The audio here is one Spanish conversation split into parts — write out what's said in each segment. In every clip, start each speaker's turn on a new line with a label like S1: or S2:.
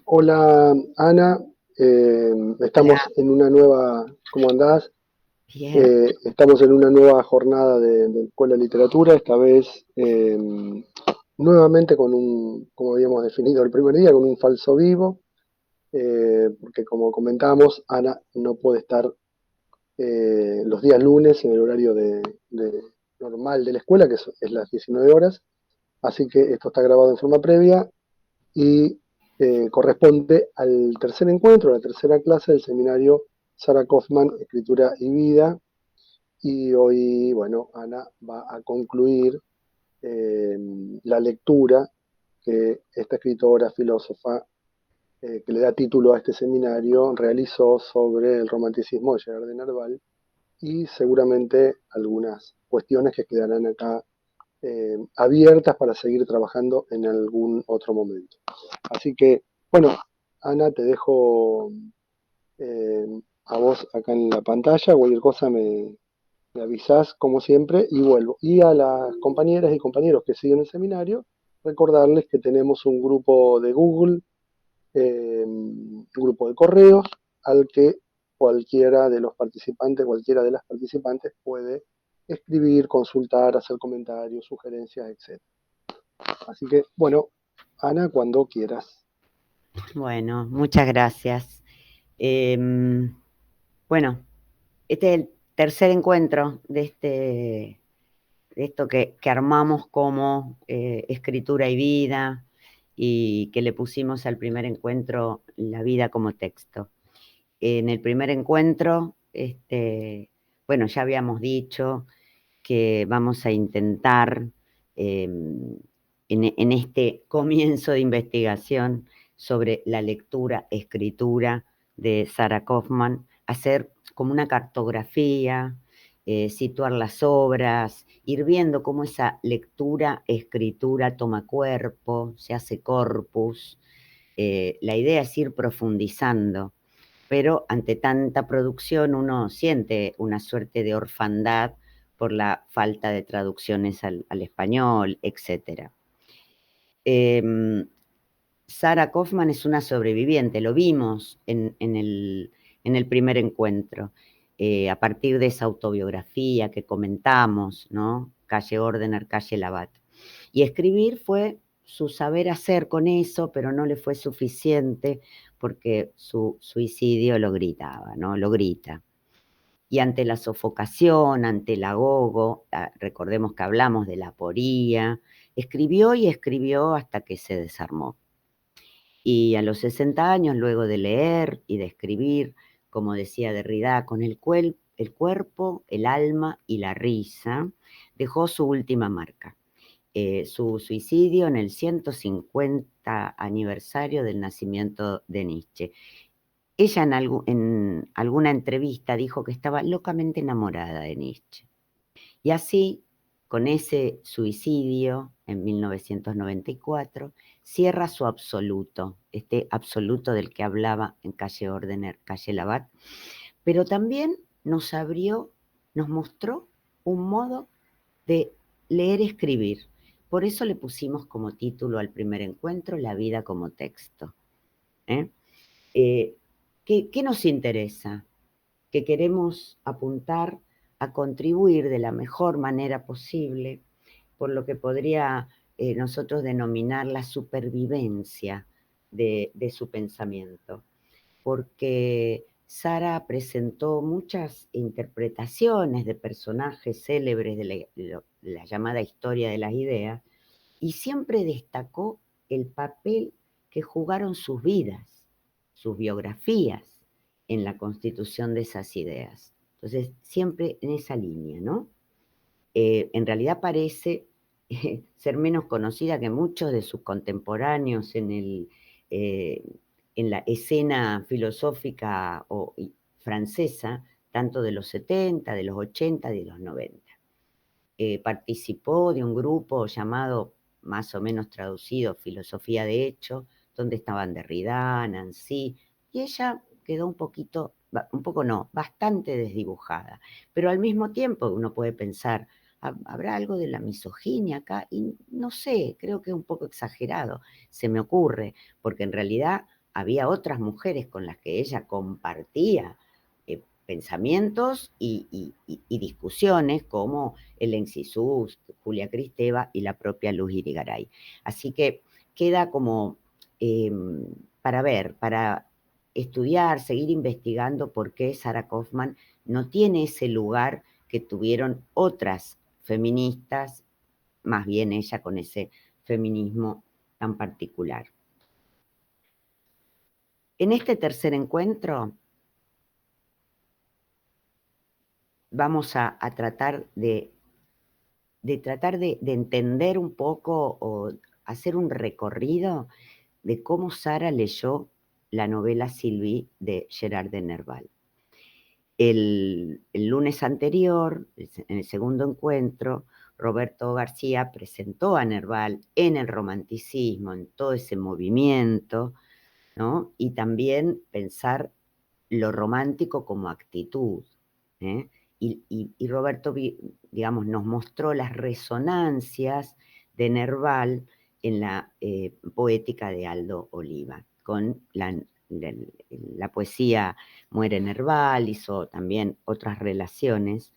S1: Hola Ana,
S2: Hola,
S1: estamos en una nueva, ¿cómo andás?
S2: bien.
S1: Estamos en una nueva jornada de Escuela de Literatura, esta vez nuevamente con como habíamos definido el primer día, con un falso vivo, porque como comentábamos, Ana no puede estar los días lunes en el horario normal de la escuela, que es las 19 horas, así que esto está grabado en forma previa y corresponde al tercer encuentro, a la tercera clase del seminario Sarah Kaufman, Escritura y Vida. Y hoy, bueno, Ana va a concluir eh, la lectura que esta escritora, filósofa, que le da título a este seminario, realizó sobre el romanticismo de Gerard de Nerval y seguramente algunas cuestiones que quedarán acá abiertas para seguir trabajando en algún otro momento. Así que, bueno, Ana, te dejo eh, a vos acá en la pantalla, cualquier cosa me avisás como siempre y vuelvo. Y a las compañeras y compañeros que siguen el seminario, recordarles que tenemos un grupo de Google, un grupo de correos al que cualquiera de los participantes, cualquiera de las participantes puede escribir, consultar, hacer comentarios, sugerencias, etc. Así que, bueno, Ana, cuando quieras.
S2: Bueno, muchas gracias. Bueno, este es el tercer encuentro de esto que armamos como escritura y vida y que le pusimos al primer encuentro la vida como texto. En el primer encuentro, bueno, ya habíamos dicho que vamos a intentar eh, en este comienzo de investigación sobre la lectura, escritura de Sarah Kaufman, hacer como una cartografía, situar las obras, ir viendo cómo esa lectura, escritura toma cuerpo, se hace corpus. La idea es ir profundizando, pero ante tanta producción uno siente una suerte de orfandad por la falta de traducciones al español, etc. Sarah Kaufman es una sobreviviente, lo vimos en el primer encuentro, a partir de esa autobiografía que comentamos, ¿no? Calle Ordener, calle Labat. Y escribir fue su saber hacer con eso, pero no le fue suficiente porque su suicidio lo gritaba, ¿no? Lo grita. Y ante la sofocación, ante el ahogo, recordemos que hablamos de la aporía, escribió y escribió hasta que se desarmó. Y a los 60 años, luego de leer y de escribir, como decía Derrida, con el cuerpo, el alma y la risa, dejó su última marca. Su suicidio en el 150 aniversario del nacimiento de Nietzsche. Ella en alguna entrevista dijo que estaba locamente enamorada de Nietzsche. Y así, con ese suicidio en 1994, cierra su absoluto, este absoluto del que hablaba en calle Ordener, calle Labat, pero también nos abrió, nos mostró un modo de leer y escribir. Por eso le pusimos como título al primer encuentro La vida como texto. ¿eh? Eh, ¿Qué nos interesa? Que queremos apuntar a contribuir de la mejor manera posible por lo que podría nosotros denominar la supervivencia de su pensamiento, porque Sara presentó muchas interpretaciones de personajes célebres de la llamada historia de las ideas y siempre destacó el papel que jugaron sus vidas, sus biografías en la constitución de esas ideas. Entonces, siempre en esa línea, ¿no? En realidad parece ser menos conocida que muchos de sus contemporáneos eh, en la escena filosófica francesa, tanto de los 70, de los 80 y de los 90. Participó de un grupo llamado, más o menos traducido, Filosofía de Hecho, donde estaban Derrida, Nancy, y ella quedó un poco no, bastante desdibujada. Pero al mismo tiempo uno puede pensar, ¿habrá algo de la misoginia acá? Y no sé, creo que es un poco exagerado, se me ocurre, porque en realidad había otras mujeres con las que ella compartía pensamientos y discusiones, como Helen Cixous, Julia Kristeva y la propia Luz Irigaray. Así que queda como para ver, para estudiar, seguir investigando por qué Sarah Kaufman no tiene ese lugar que tuvieron otras feministas, más bien ella con ese feminismo tan particular. En este tercer encuentro vamos a tratar de entender un poco o hacer un recorrido de cómo Sara leyó la novela Sylvie de Gerard de Nerval. El lunes anterior, en el segundo encuentro, Roberto García presentó a Nerval en el romanticismo, en todo ese movimiento, ¿no? Y también pensar lo romántico como actitud, ¿eh? Y Roberto, digamos, nos mostró las resonancias de Nerval en la poética de Aldo Oliva, con la poesía Muere Nerval, hizo también otras relaciones,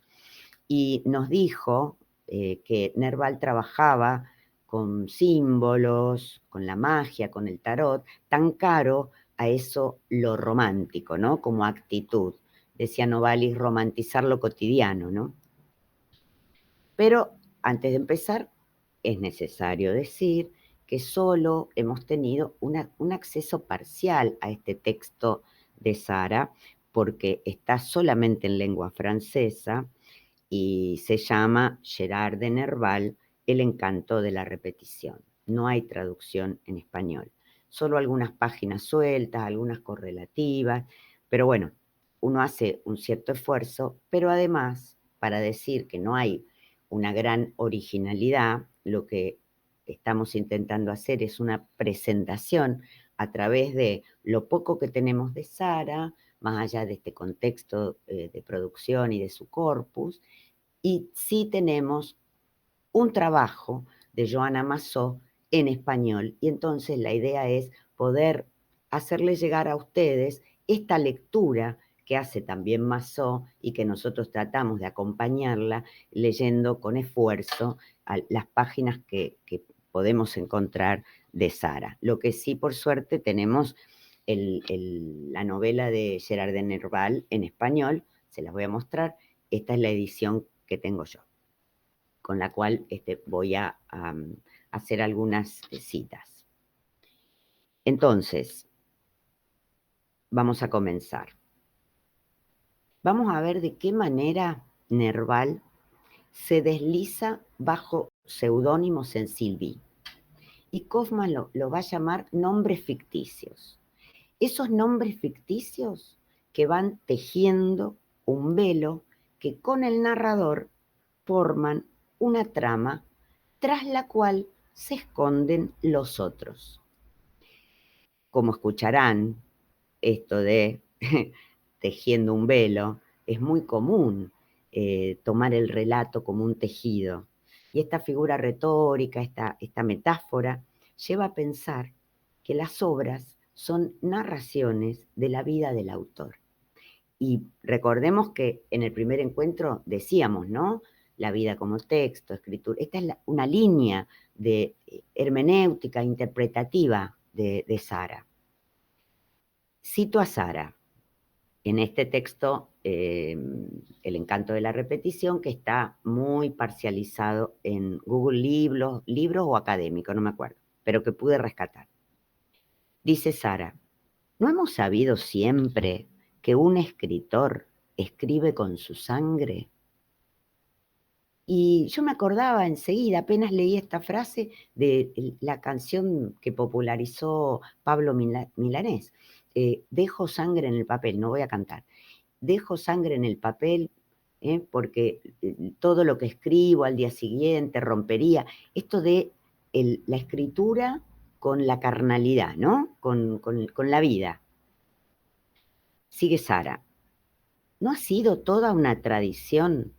S2: y nos dijo que Nerval trabajaba con símbolos, con la magia, con el tarot, tan caro a eso lo romántico, ¿no? Como actitud. Decía Novalis, romantizar lo cotidiano, ¿no? Pero antes de empezar, es necesario decir que solo hemos tenido un acceso parcial a este texto de Sara, porque está solamente en lengua francesa y se llama Gerard de Nerval, El encanto de la repetición. No hay traducción en español, solo algunas páginas sueltas, algunas correlativas, pero bueno, uno hace un cierto esfuerzo, pero además, para decir que no hay una gran originalidad, lo que estamos intentando hacer es una presentación a través de lo poco que tenemos de Sara, más allá de este contexto de producción y de su corpus, y sí tenemos un trabajo de Joana Massó en español, y entonces la idea es poder hacerles llegar a ustedes esta lectura que hace también Massó y que nosotros tratamos de acompañarla leyendo con esfuerzo las páginas que podemos encontrar de Sara. Lo que sí, por suerte, tenemos la novela de Gerard de Nerval en español, se las voy a mostrar. Esta es la edición que tengo yo, con la cual voy a hacer algunas citas. Entonces, vamos a comenzar. Vamos a ver de qué manera Nerval se desliza bajo seudónimos en Sylvie. Y Kaufman lo va a llamar nombres ficticios. Esos nombres ficticios que van tejiendo un velo que con el narrador forman una trama tras la cual se esconden los otros. Como escucharán, esto de tejiendo un velo es muy común, tomar el relato como un tejido. Y esta figura retórica, esta metáfora, lleva a pensar que las obras son narraciones de la vida del autor. Y recordemos que en el primer encuentro decíamos, ¿no? La vida como texto, escritura. Esta es una línea de hermenéutica interpretativa de Sara. Cito a Sara en este texto, El encanto de la repetición, que está muy parcializado en Google libros o académico, no me acuerdo, pero que pude rescatar. Dice Sara, ¿no hemos sabido siempre que un escritor escribe con su sangre? Y yo me acordaba enseguida, apenas leí esta frase, de la canción que popularizó Pablo Milanés. Dejo sangre en el papel, no voy a cantar. Dejo sangre en el papel, porque todo lo que escribo al día siguiente rompería. Esto de la escritura con la carnalidad, ¿no? Con la vida. Sigue Sara. ¿No ha sido toda una tradición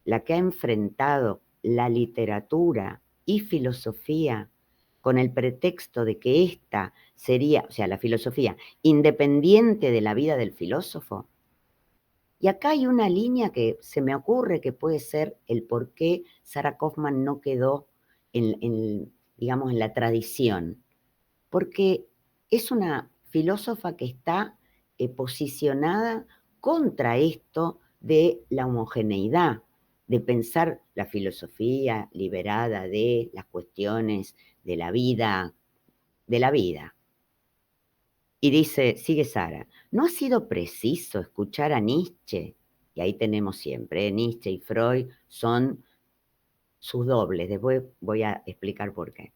S2: la que ha enfrentado la literatura y filosofía con el pretexto de que esta sería, o sea, la filosofía, independiente de la vida del filósofo. Y acá hay una línea que se me ocurre que puede ser el por qué Sarah Kaufmann no quedó digamos, en la tradición. Porque es una filósofa que está posicionada contra esto de la homogeneidad, de pensar la filosofía liberada de las cuestiones de la vida, Y dice, sigue Sara, ¿no ha sido preciso escuchar a Nietzsche? Y ahí tenemos siempre, Nietzsche y Freud son sus dobles, después voy a explicar por qué.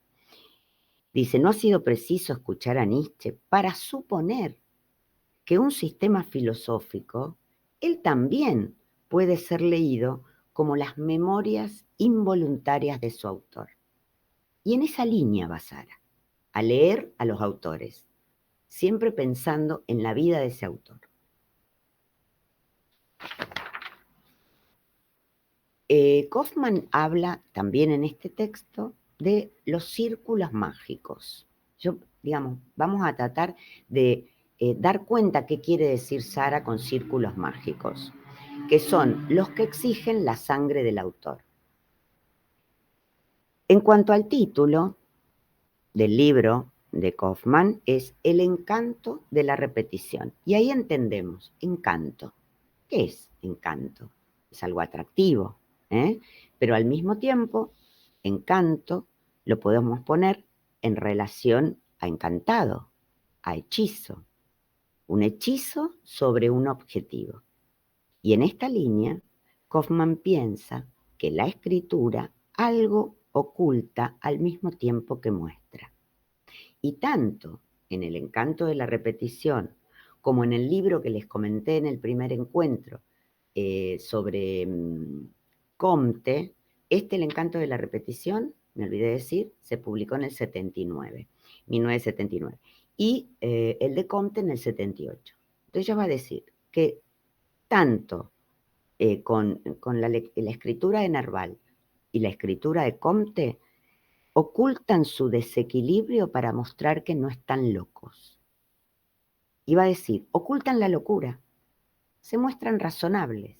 S2: Dice, ¿no ha sido preciso escuchar a Nietzsche para suponer que un sistema filosófico, él también puede ser leído como las memorias involuntarias de su autor? Y en esa línea va Sara, a leer a los autores, siempre pensando en la vida de ese autor. Kaufmann habla también en este texto de los círculos mágicos. Digamos, vamos a tratar de dar cuenta qué quiere decir Sara con círculos mágicos, que son los que exigen la sangre del autor. En cuanto al título del libro de Kaufmann, es El encanto de la repetición. Y ahí entendemos, encanto. ¿Qué es encanto? Es algo atractivo, pero al mismo tiempo, encanto lo podemos poner en relación a encantado, a hechizo. Un hechizo sobre un objetivo. Y en esta línea, Kaufmann piensa que la escritura algo oculta al mismo tiempo que muestra. Y tanto en El encanto de la repetición como en el libro que les comenté en el primer encuentro sobre Comte, El encanto de la repetición, me olvidé decir, se publicó en el 1979, y el de Comte en el 78. Entonces ella va a decir que tanto con la escritura de Nerval y la escritura de Comte ocultan su desequilibrio para mostrar que no están locos. Iba a decir, ocultan la locura, se muestran razonables,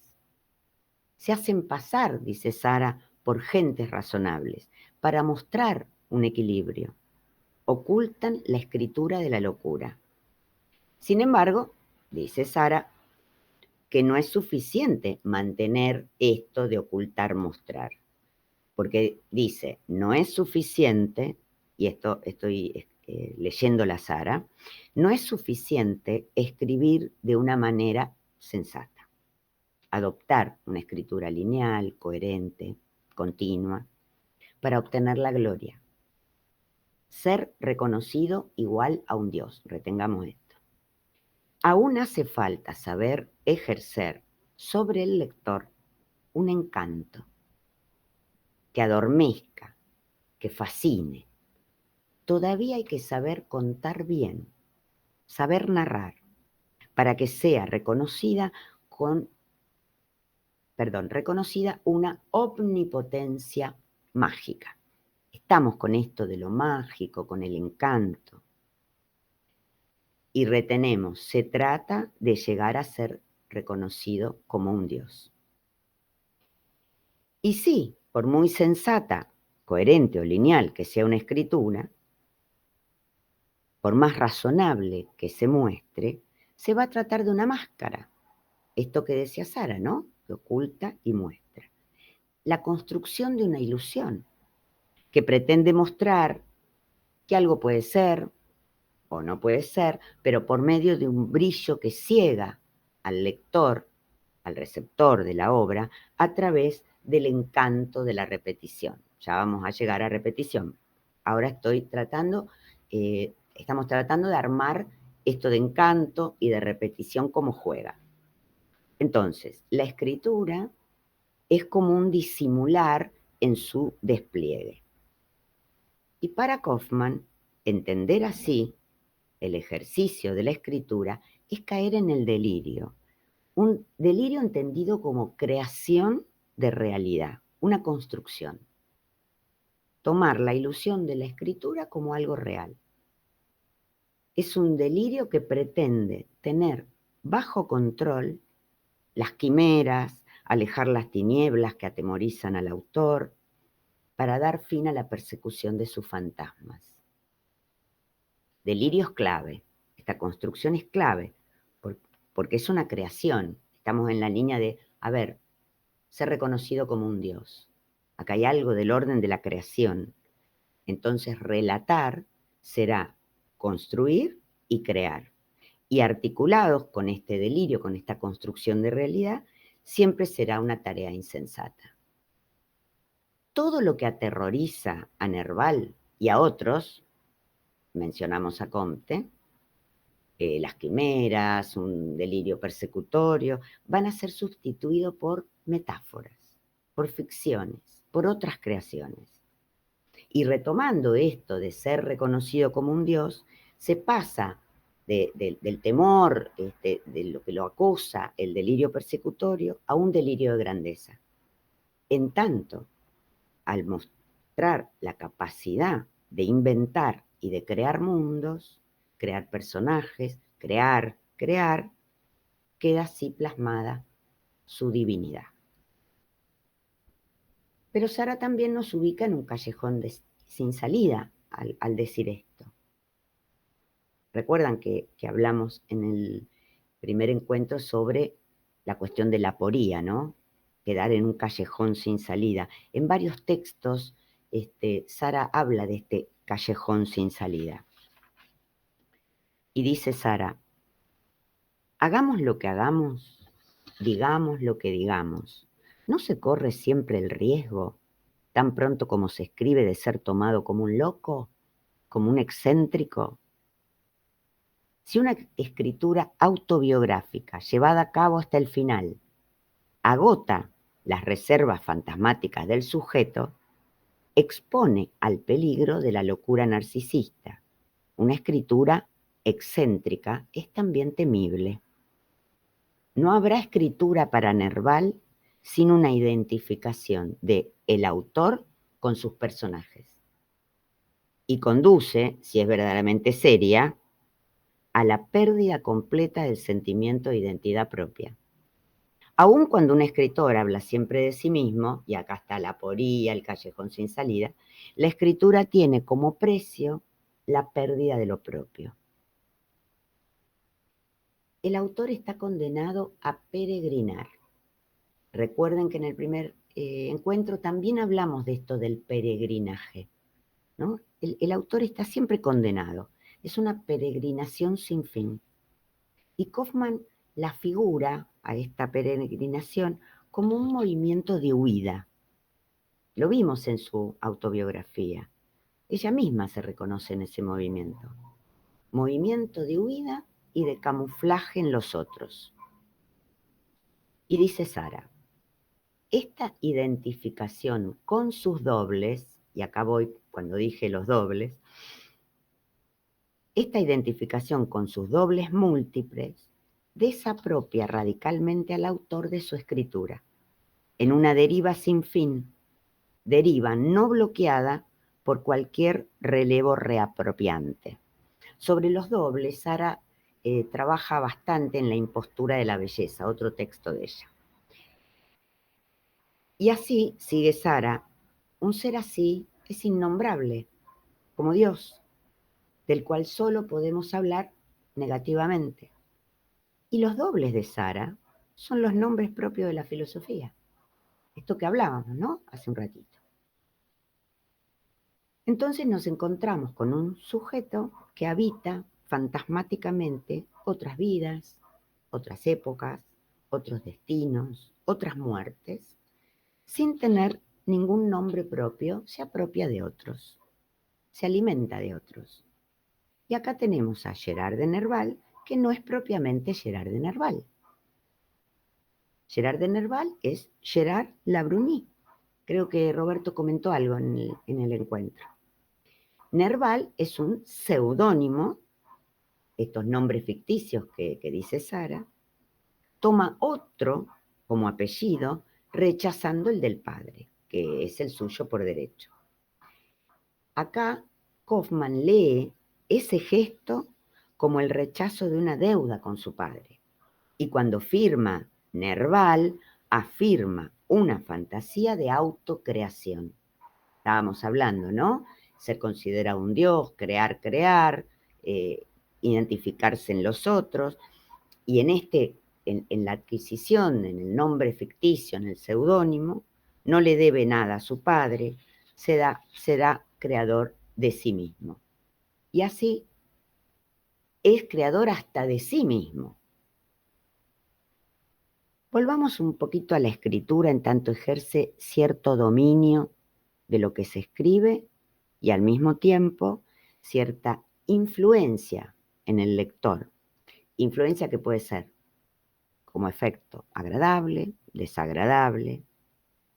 S2: se hacen pasar, dice Sara, por gentes razonables, para mostrar un equilibrio. Ocultan la escritura de la locura. Sin embargo, dice Sara, que no es suficiente mantener esto de ocultar, mostrar. Porque dice, no es suficiente, y esto estoy leyendo la Sara, no es suficiente escribir de una manera sensata, adoptar una escritura lineal, coherente, continua, para obtener la gloria. Ser reconocido igual a un Dios, retengamos esto. Aún hace falta saber ejercer sobre el lector un encanto que adormezca, que fascine. Todavía hay que saber contar bien, saber narrar, para que sea reconocida una omnipotencia mágica. Estamos con esto de lo mágico, con el encanto. Y retenemos, se trata de llegar a ser reconocido como un Dios. Y sí, por muy sensata, coherente o lineal que sea una escritura, por más razonable que se muestre, se va a tratar de una máscara. Esto que decía Sara, ¿no? Que oculta y muestra. La construcción de una ilusión que pretende mostrar que algo puede ser o no puede ser, pero por medio de un brillo que ciega al lector, al receptor de la obra, a través del encanto de la repetición. Ya vamos a llegar a repetición. Ahora estamos tratando de armar esto de encanto y de repetición como juega. Entonces, la escritura es como un disimular en su despliegue. Y para Kaufmann, entender así el ejercicio de la escritura es caer en el delirio. Un delirio entendido como creación de realidad, una construcción. tomar la ilusión de la escritura como algo real. Es un delirio que pretende tener bajo control las quimeras, alejar las tinieblas que atemorizan al autor, para dar fin a la persecución de sus fantasmas. Delirio es clave, esta construcción es clave, porque es una creación. Estamos en la línea de, ser reconocido como un Dios. Acá hay algo del orden de la creación. Entonces, relatar será construir y crear. Y articulados con este delirio, con esta construcción de realidad, siempre será una tarea insensata. Todo lo que aterroriza a Nerval y a otros, mencionamos a Comte, las quimeras, un delirio persecutorio, van a ser sustituidos por metáforas, por ficciones, por otras creaciones. Y retomando esto de ser reconocido como un Dios, se pasa del temor, de lo que lo acosa, el delirio persecutorio, a un delirio de grandeza. En tanto, al mostrar la capacidad de inventar y de crear mundos, crear personajes, crear, queda así plasmada su divinidad. Pero Sara también nos ubica en un callejón sin salida al decir esto. Recuerdan que hablamos en el primer encuentro sobre la cuestión de la aporía, ¿no? Quedar en un callejón sin salida. En varios textos, Sara habla de este callejón sin salida. Y dice Sara, hagamos lo que hagamos, digamos lo que digamos, ¿no se corre siempre el riesgo, tan pronto como se escribe, de ser tomado como un loco, como un excéntrico? Si una escritura autobiográfica, llevada a cabo hasta el final, agota las reservas fantasmáticas del sujeto, expone al peligro de la locura narcisista. Una escritura excéntrica es también temible. No habrá escritura para Nerval sin una identificación de el autor con sus personajes. Y conduce, si es verdaderamente seria, a la pérdida completa del sentimiento de identidad propia. Aun cuando un escritor habla siempre de sí mismo, y acá está la aporía, el callejón sin salida, la escritura tiene como precio la pérdida de lo propio. El autor está condenado a peregrinar. Recuerden que en el primer encuentro también hablamos de esto del peregrinaje, ¿no? El autor está siempre condenado. Es una peregrinación sin fin. Y Kaufmann la figura a esta peregrinación como un movimiento de huida. Lo vimos en su autobiografía. Ella misma se reconoce en ese movimiento. Movimiento de huida y de camuflaje en los otros. Y dice Sara, esta identificación con sus dobles, y acá voy cuando dije los dobles, esta identificación con sus dobles múltiples desapropia radicalmente al autor de su escritura, en una deriva sin fin, deriva no bloqueada por cualquier relevo reapropiante. Sobre los dobles, Sara trabaja bastante en La impostura de la belleza, otro texto de ella. Y así, sigue Sara, un ser así es innombrable, como Dios, del cual solo podemos hablar negativamente. Y los dobles de Sara son los nombres propios de la filosofía. Esto que hablábamos, ¿no? Hace un ratito. Entonces nos encontramos con un sujeto que habita fantasmáticamente otras vidas, otras épocas, otros destinos, otras muertes, sin tener ningún nombre propio, se apropia de otros, se alimenta de otros. Y acá tenemos a Gerard de Nerval, que no es propiamente Gerard de Nerval. Gerard de Nerval es Gerard Labrunie. Creo que Roberto comentó algo en el encuentro. Nerval es un seudónimo, estos nombres ficticios que dice Sara, toma otro como apellido, rechazando el del padre, que es el suyo por derecho. Acá Kaufman lee ese gesto como el rechazo de una deuda con su padre. Y cuando firma Nerval, afirma una fantasía de autocreación. Estábamos hablando, ¿no? Ser considerado un dios, crear, identificarse en los otros. Y en la adquisición, en el nombre ficticio, en el seudónimo, no le debe nada a su padre, será creador de sí mismo. Y así es creador hasta de sí mismo. Volvamos un poquito a la escritura, en tanto ejerce cierto dominio de lo que se escribe y al mismo tiempo cierta influencia en el lector. Influencia que puede ser como efecto agradable, desagradable,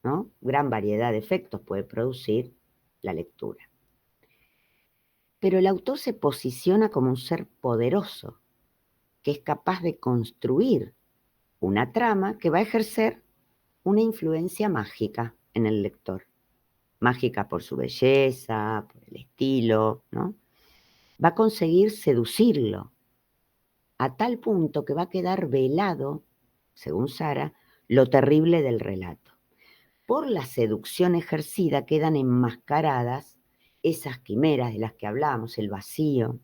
S2: ¿no? Gran variedad de efectos puede producir la lectura. Pero el autor se posiciona como un ser poderoso, que es capaz de construir una trama que va a ejercer una influencia mágica en el lector. Mágica por su belleza, por el estilo, ¿no? Va a conseguir seducirlo a tal punto que va a quedar velado, según Sara, lo terrible del relato. Por la seducción ejercida quedan enmascaradas esas quimeras de las que hablamos, el vacío.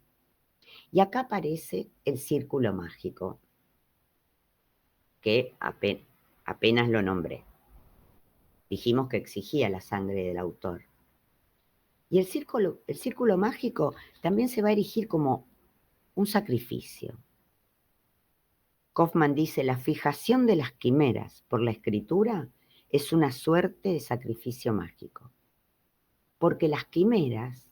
S2: Y acá aparece el círculo mágico, que apenas lo nombré. Dijimos que exigía la sangre del autor. Y el círculo mágico también se va a erigir como un sacrificio. Kaufman dice, la fijación de las quimeras por la escritura es una suerte de sacrificio mágico, porque las quimeras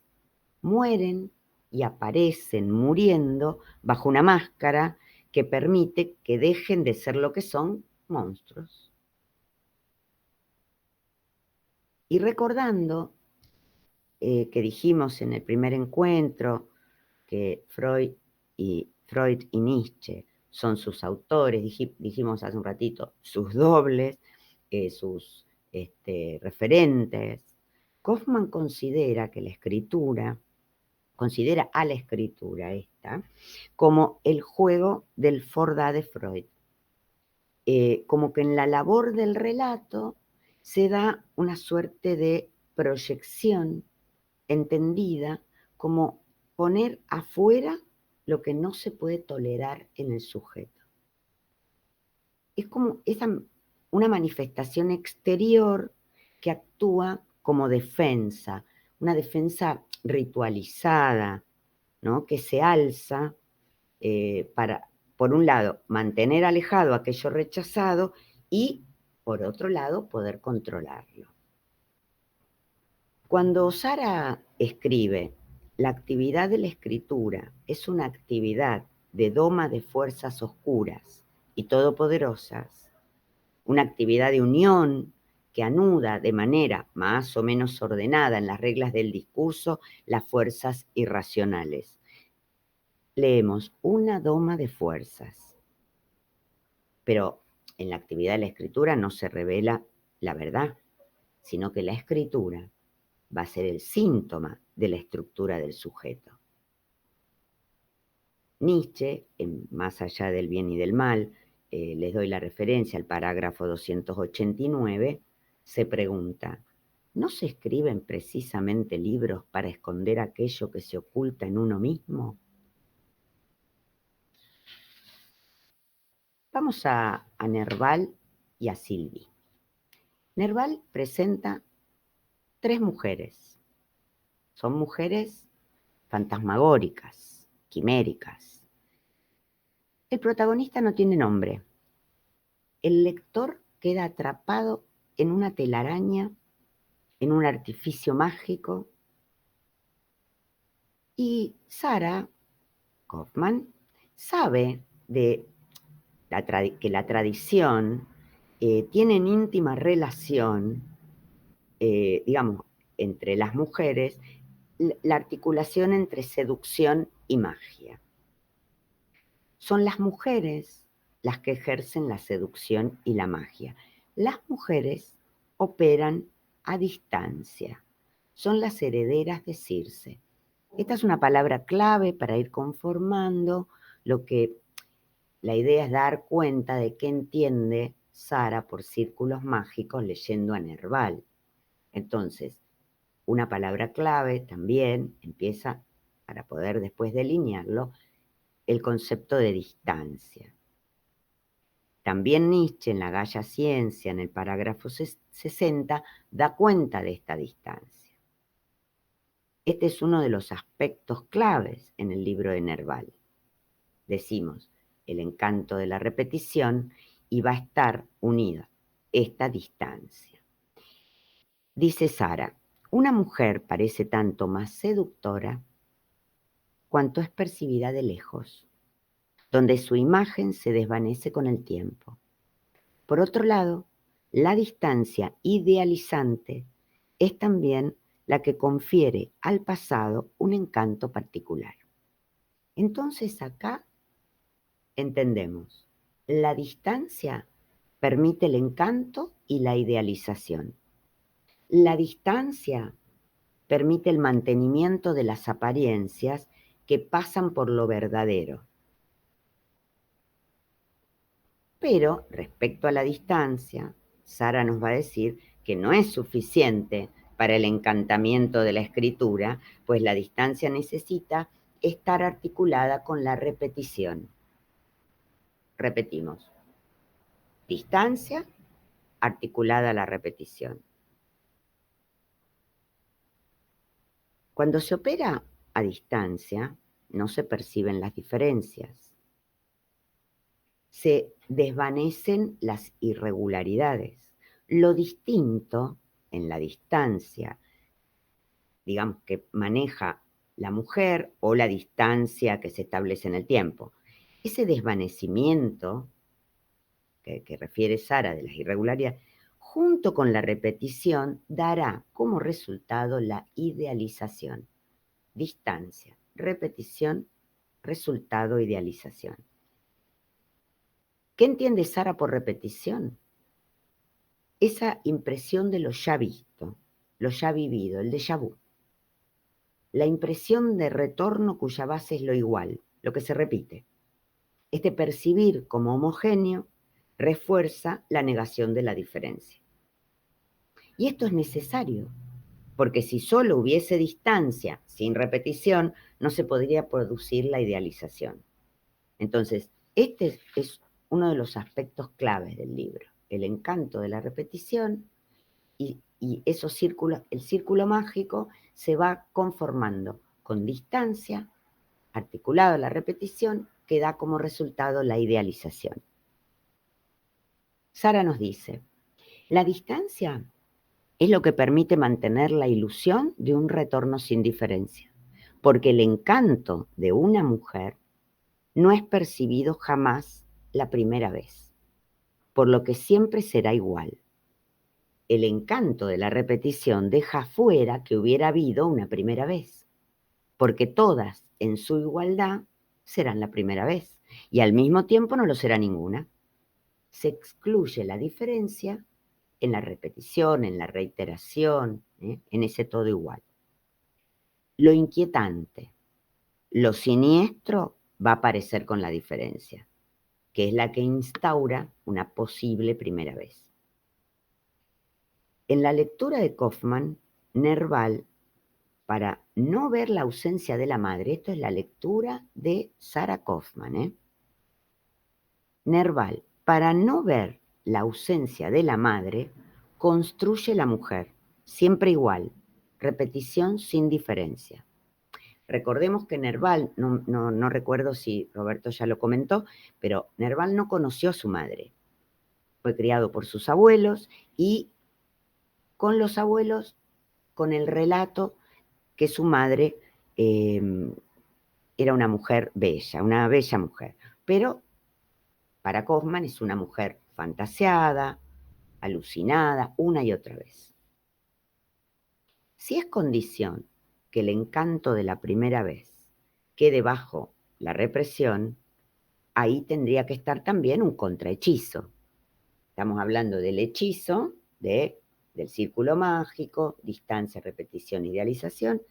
S2: mueren y aparecen muriendo bajo una máscara que permite que dejen de ser lo que son, monstruos. Y recordando que dijimos en el primer encuentro que Freud y Nietzsche son sus autores, dijimos hace un ratito, sus dobles, sus referentes. Kaufman considera a la escritura esta como el juego del Fordá de Freud. Como que en la labor del relato se da una suerte de proyección entendida como poner afuera lo que no se puede tolerar en el sujeto. Es como una manifestación exterior que actúa como defensa, una defensa ritualizada, ¿no? Que se alza para, por un lado, mantener alejado aquello rechazado y, por otro lado, poder controlarlo. Cuando Sara escribe, la actividad de la escritura es una actividad de doma de fuerzas oscuras y todopoderosas, una actividad de unión que anuda de manera más o menos ordenada en las reglas del discurso las fuerzas irracionales. Leemos una doma de fuerzas, pero en la actividad de la escritura no se revela la verdad, sino que la escritura va a ser el síntoma de la estructura del sujeto. Nietzsche, en Más allá del bien y del mal, les doy la referencia al parágrafo 289, se pregunta, ¿no se escriben precisamente libros para esconder aquello que se oculta en uno mismo? Vamos a Nerval y a Sylvie. Nerval presenta 3 mujeres. Son mujeres fantasmagóricas, quiméricas. El protagonista no tiene nombre. El lector queda atrapado en una telaraña, en un artificio mágico. Y Sara Kaufman sabe que la tradición tiene en íntima relación, digamos, entre las mujeres, la articulación entre seducción y magia. Son las mujeres las que ejercen la seducción y la magia. Las mujeres operan a distancia, son las herederas de Circe. Esta es una palabra clave para ir conformando lo que la idea es dar cuenta de qué entiende Sara por círculos mágicos leyendo a Nerval. Entonces, una palabra clave también empieza, para poder después delinearlo, el concepto de distancia. También Nietzsche en la Gaia Ciencia, en el parágrafo 60, da cuenta de esta distancia. Este es uno de los aspectos claves en el libro de Nerval. Decimos, el encanto de la repetición, y va a estar unida esta distancia. Dice Sara, una mujer parece tanto más seductora cuanto es percibida de lejos, donde su imagen se desvanece con el tiempo. Por otro lado, la distancia idealizante es también la que confiere al pasado un encanto particular. Entonces acá entendemos, la distancia permite el encanto y la idealización. La distancia permite el mantenimiento de las apariencias que pasan por lo verdadero. Pero respecto a la distancia, Sara nos va a decir que no es suficiente para el encantamiento de la escritura, pues la distancia necesita estar articulada con la repetición. Repetimos, distancia articulada a la repetición. Cuando se opera a distancia, no se perciben las diferencias. Se desvanecen las irregularidades. Lo distinto en la distancia, digamos, que maneja la mujer o la distancia que se establece en el tiempo. Ese desvanecimiento que refiere Sara de las irregularidades, junto con la repetición, dará como resultado la idealización. Distancia, repetición, resultado, idealización. ¿Qué entiende Sara por repetición? Esa impresión de lo ya visto, lo ya vivido, el déjà vu. La impresión de retorno cuya base es lo igual, lo que se repite. Este percibir como homogéneo refuerza la negación de la diferencia. Y esto es necesario, porque si solo hubiese distancia sin repetición, no se podría producir la idealización. Entonces, este es uno de los aspectos claves del libro, el encanto de la repetición y esos círculos, el círculo mágico se va conformando con distancia, articulado a la repetición, que da como resultado la idealización. Sara nos dice, la distancia es lo que permite mantener la ilusión de un retorno sin diferencia, porque el encanto de una mujer no es percibido jamás la primera vez, por lo que siempre será igual. El encanto de la repetición deja fuera que hubiera habido una primera vez, porque todas en su igualdad serán la primera vez, y al mismo tiempo no lo será ninguna. Se excluye la diferencia en la repetición, en la reiteración, en ese todo igual. Lo inquietante, lo siniestro va a aparecer con la diferencia, que es la que instaura una posible primera vez. En la lectura de Kaufmann, Nerval, para no ver la ausencia de la madre, esto es la lectura de Sara Kaufmann, Nerval, para no ver la ausencia de la madre, construye la mujer, siempre igual, repetición sin diferencia. Recordemos que Nerval, no recuerdo si Roberto ya lo comentó, pero Nerval no conoció a su madre. Fue criado por sus abuelos y con los abuelos, con el relato que su madre era una mujer bella, una bella mujer. Pero para Kaufmann es una mujer fantaseada, alucinada, una y otra vez. Si es condición que el encanto de la primera vez quede bajo la represión, ahí tendría que estar también un contrahechizo. Estamos hablando del hechizo de del círculo mágico, distancia, repetición, idealización.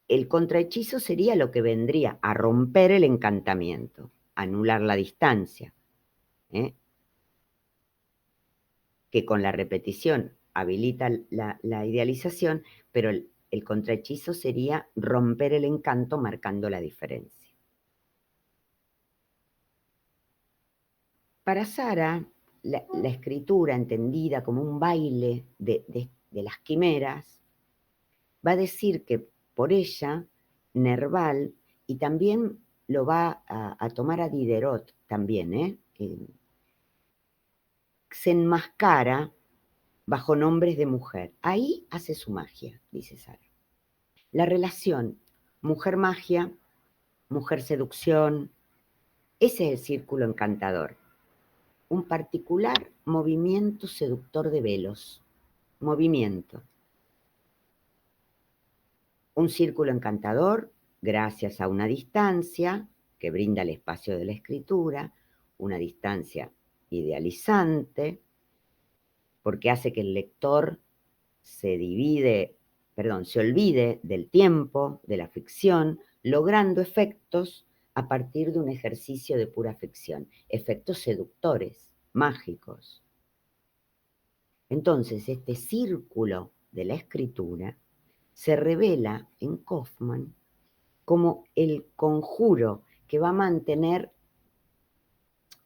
S2: El contrahechizo sería lo que vendría a romper el encantamiento, anular la distancia, ¿eh? Que con la repetición habilita la idealización, pero el contrahechizo sería romper el encanto marcando la diferencia. Para Sara, la escritura entendida como un baile de las quimeras, va a decir que por ella, Nerval, y también lo va a tomar a Diderot también, se enmascara bajo nombres de mujer. Ahí hace su magia, dice Sara. La relación mujer-magia, mujer-seducción, ese es el círculo encantador. Un particular movimiento seductor de velos. Movimiento. Un círculo encantador, gracias a una distancia que brinda el espacio de la escritura, una distancia idealizante, porque hace que el lector se olvide del tiempo, de la ficción, logrando efectos a partir de un ejercicio de pura ficción, efectos seductores, mágicos. Entonces, este círculo de la escritura se revela en Kaufmann como el conjuro que va a mantener,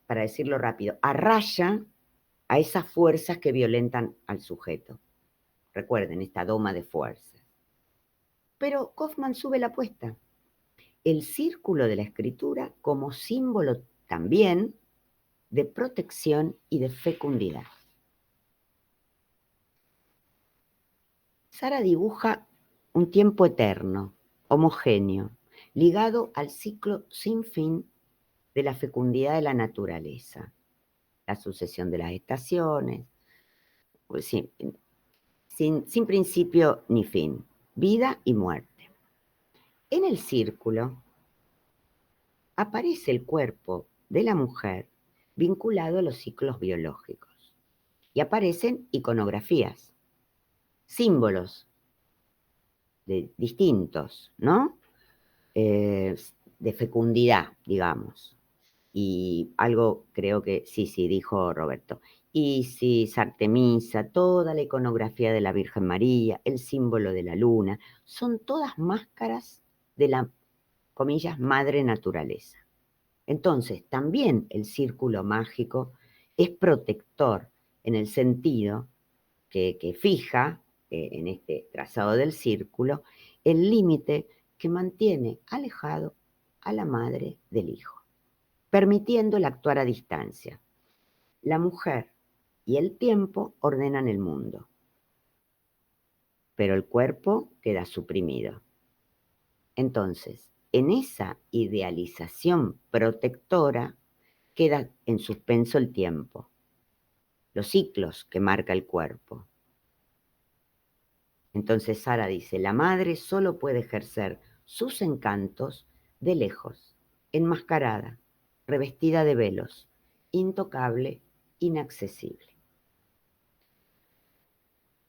S2: para decirlo rápido, a raya a esas fuerzas que violentan al sujeto. Recuerden, esta doma de fuerzas. Pero Kaufmann sube la apuesta. El círculo de la escritura como símbolo también de protección y de fecundidad. Sara dibuja un tiempo eterno, homogéneo, ligado al ciclo sin fin de la fecundidad de la naturaleza, la sucesión de las estaciones, pues sin principio ni fin, vida y muerte. En el círculo aparece el cuerpo de la mujer vinculado a los ciclos biológicos y aparecen iconografías, símbolos distintos, ¿no? De fecundidad, digamos. Y algo creo que, sí, dijo Roberto, Isis, Artemisa, toda la iconografía de la Virgen María, el símbolo de la luna, son todas máscaras de la, comillas, madre naturaleza. Entonces, también el círculo mágico es protector en el sentido que fija, en este trazado del círculo, el límite que mantiene alejado a la madre del hijo, permitiéndole actuar a distancia. La mujer y el tiempo ordenan el mundo, pero el cuerpo queda suprimido. Entonces, en esa idealización protectora queda en suspenso el tiempo, los ciclos que marca el cuerpo. Entonces Sara dice, la madre solo puede ejercer sus encantos de lejos, enmascarada, revestida de velos, intocable, inaccesible.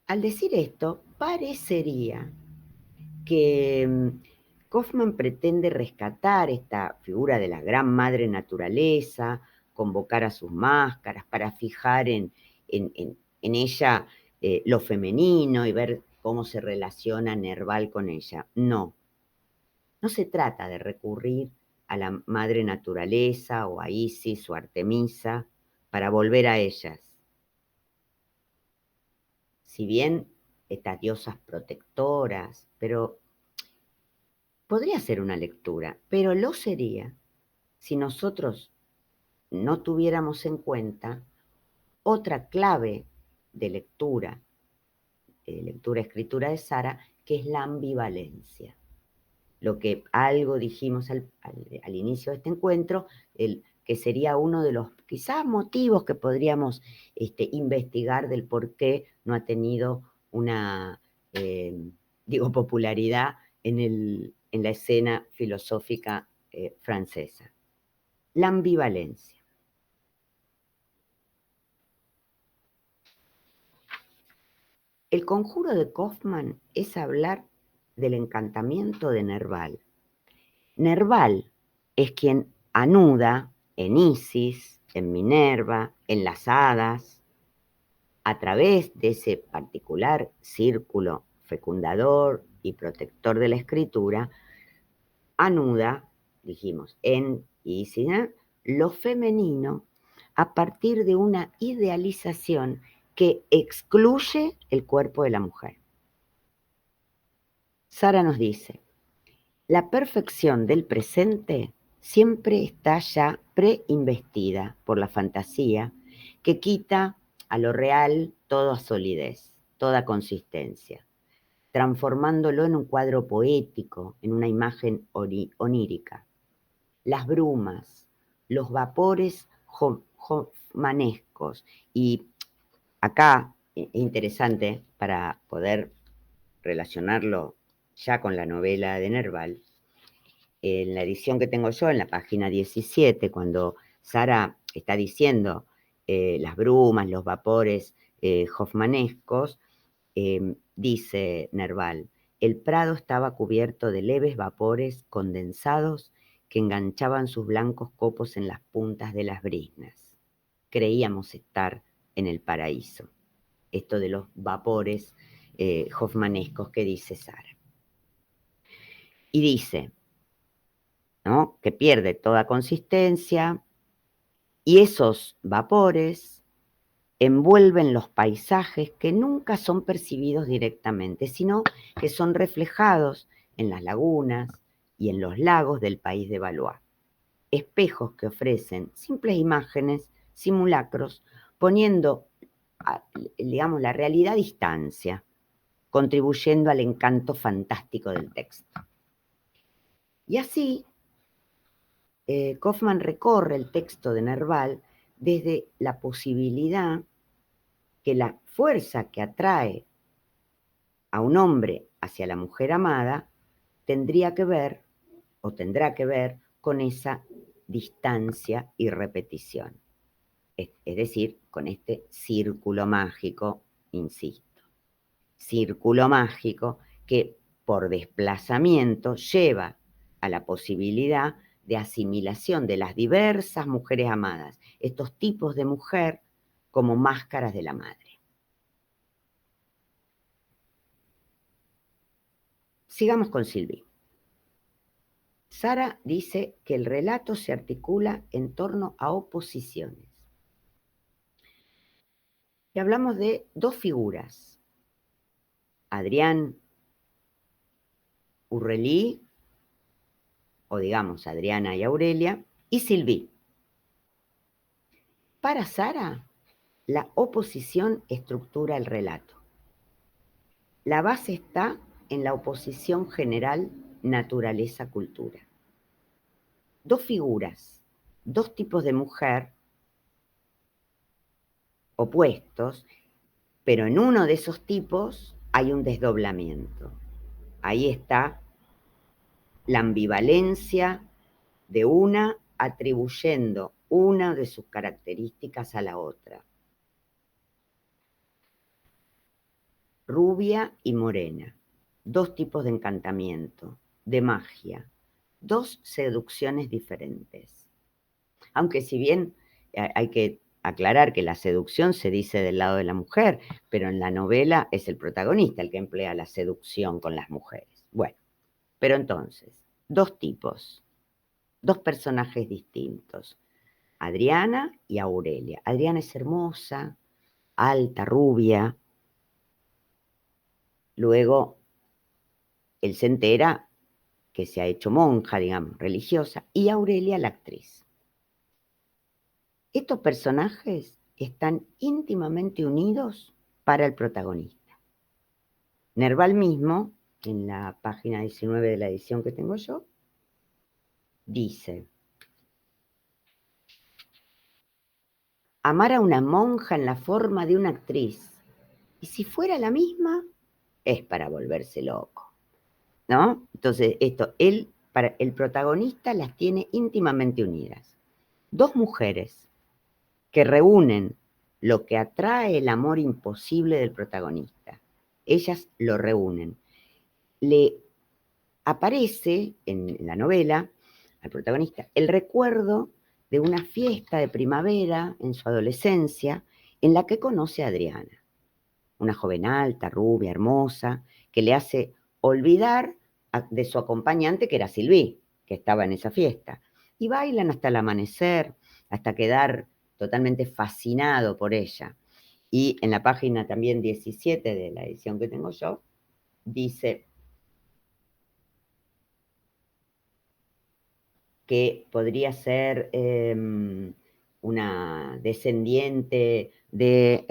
S2: Al decir esto, parecería que Kaufmann pretende rescatar esta figura de la gran madre naturaleza, convocar a sus máscaras para fijar en ella lo femenino y ver cómo se relaciona Nerval con ella. No se trata de recurrir a la madre naturaleza o a Isis o Artemisa para volver a ellas. Si bien estas diosas protectoras, pero podría ser una lectura, pero lo sería si nosotros no tuviéramos en cuenta otra clave de lectura-escritura de Sara, que es la ambivalencia. Lo que algo dijimos al inicio de este encuentro, que sería uno de los quizás motivos que podríamos investigar del por qué no ha tenido una popularidad en la escena filosófica francesa. La ambivalencia. El conjuro de Kaufmann es hablar del encantamiento de Nerval. Nerval es quien anuda en Isis, en Minerva, en las hadas, a través de ese particular círculo fecundador y protector de la escritura, anuda, dijimos, en Isis, lo femenino a partir de una idealización que excluye el cuerpo de la mujer. Sara nos dice, la perfección del presente siempre está ya preinvestida por la fantasía que quita a lo real toda solidez, toda consistencia, transformándolo en un cuadro poético, en una imagen onírica. Las brumas, los vapores hoffmanescos, y acá es interesante para poder relacionarlo ya con la novela de Nerval. En la edición que tengo yo, en la página 17, cuando Sara está diciendo las brumas, los vapores hoffmanescos, dice Nerval, el prado estaba cubierto de leves vapores condensados que enganchaban sus blancos copos en las puntas de las briznas. Creíamos estar en el paraíso. Esto de los vapores hoffmanescos que dice Sara. Y dice, ¿no?, que pierde toda consistencia, y esos vapores envuelven los paisajes que nunca son percibidos directamente, sino que son reflejados en las lagunas y en los lagos del país de Valois. Espejos que ofrecen simples imágenes, simulacros, poniendo, digamos, la realidad a distancia, contribuyendo al encanto fantástico del texto. Y así, Kaufmann recorre el texto de Nerval desde la posibilidad que la fuerza que atrae a un hombre hacia la mujer amada tendría que ver, o tendrá que ver, con esa distancia y repetición. Es decir, con este círculo mágico, insisto. Círculo mágico que por desplazamiento lleva a la posibilidad de asimilación de las diversas mujeres amadas, estos tipos de mujer como máscaras de la madre. Sigamos con Sylvie. Sara dice que el relato se articula en torno a oposiciones. Y hablamos de dos figuras, Adrián Urrelí, o digamos Adriana y Aurelia, y Sylvie. Para Sara, la oposición estructura el relato. La base está en la oposición general naturaleza-cultura. Dos figuras, dos tipos de mujer opuestos, pero en uno de esos tipos hay un desdoblamiento. Ahí está la ambivalencia de una atribuyendo una de sus características a la otra. Rubia y morena, dos tipos de encantamiento, de magia, dos seducciones diferentes. Aunque si bien hay que aclarar que la seducción se dice del lado de la mujer, pero en la novela es el protagonista el que emplea la seducción con las mujeres. Bueno, pero entonces, dos tipos, dos personajes distintos, Adriana y Aurelia. Adriana es hermosa, alta, rubia. Luego, él se entera que se ha hecho monja, digamos, religiosa, y Aurelia la actriz. Estos personajes están íntimamente unidos para el protagonista. Nerval mismo, en la página 19 de la edición que tengo yo, dice: amar a una monja en la forma de una actriz, y si fuera la misma, es para volverse loco, ¿no? Entonces, para el protagonista las tiene íntimamente unidas. Dos mujeres que reúnen lo que atrae el amor imposible del protagonista, ellas lo reúnen. Le aparece en la novela, al protagonista, el recuerdo de una fiesta de primavera en su adolescencia en la que conoce a Adriana, una joven alta, rubia, hermosa, que le hace olvidar de su acompañante, que era Sylvie, que estaba en esa fiesta. Y bailan hasta el amanecer, hasta quedar totalmente fascinado por ella. Y en la página también 17 de la edición que tengo yo, dice que podría ser una descendiente de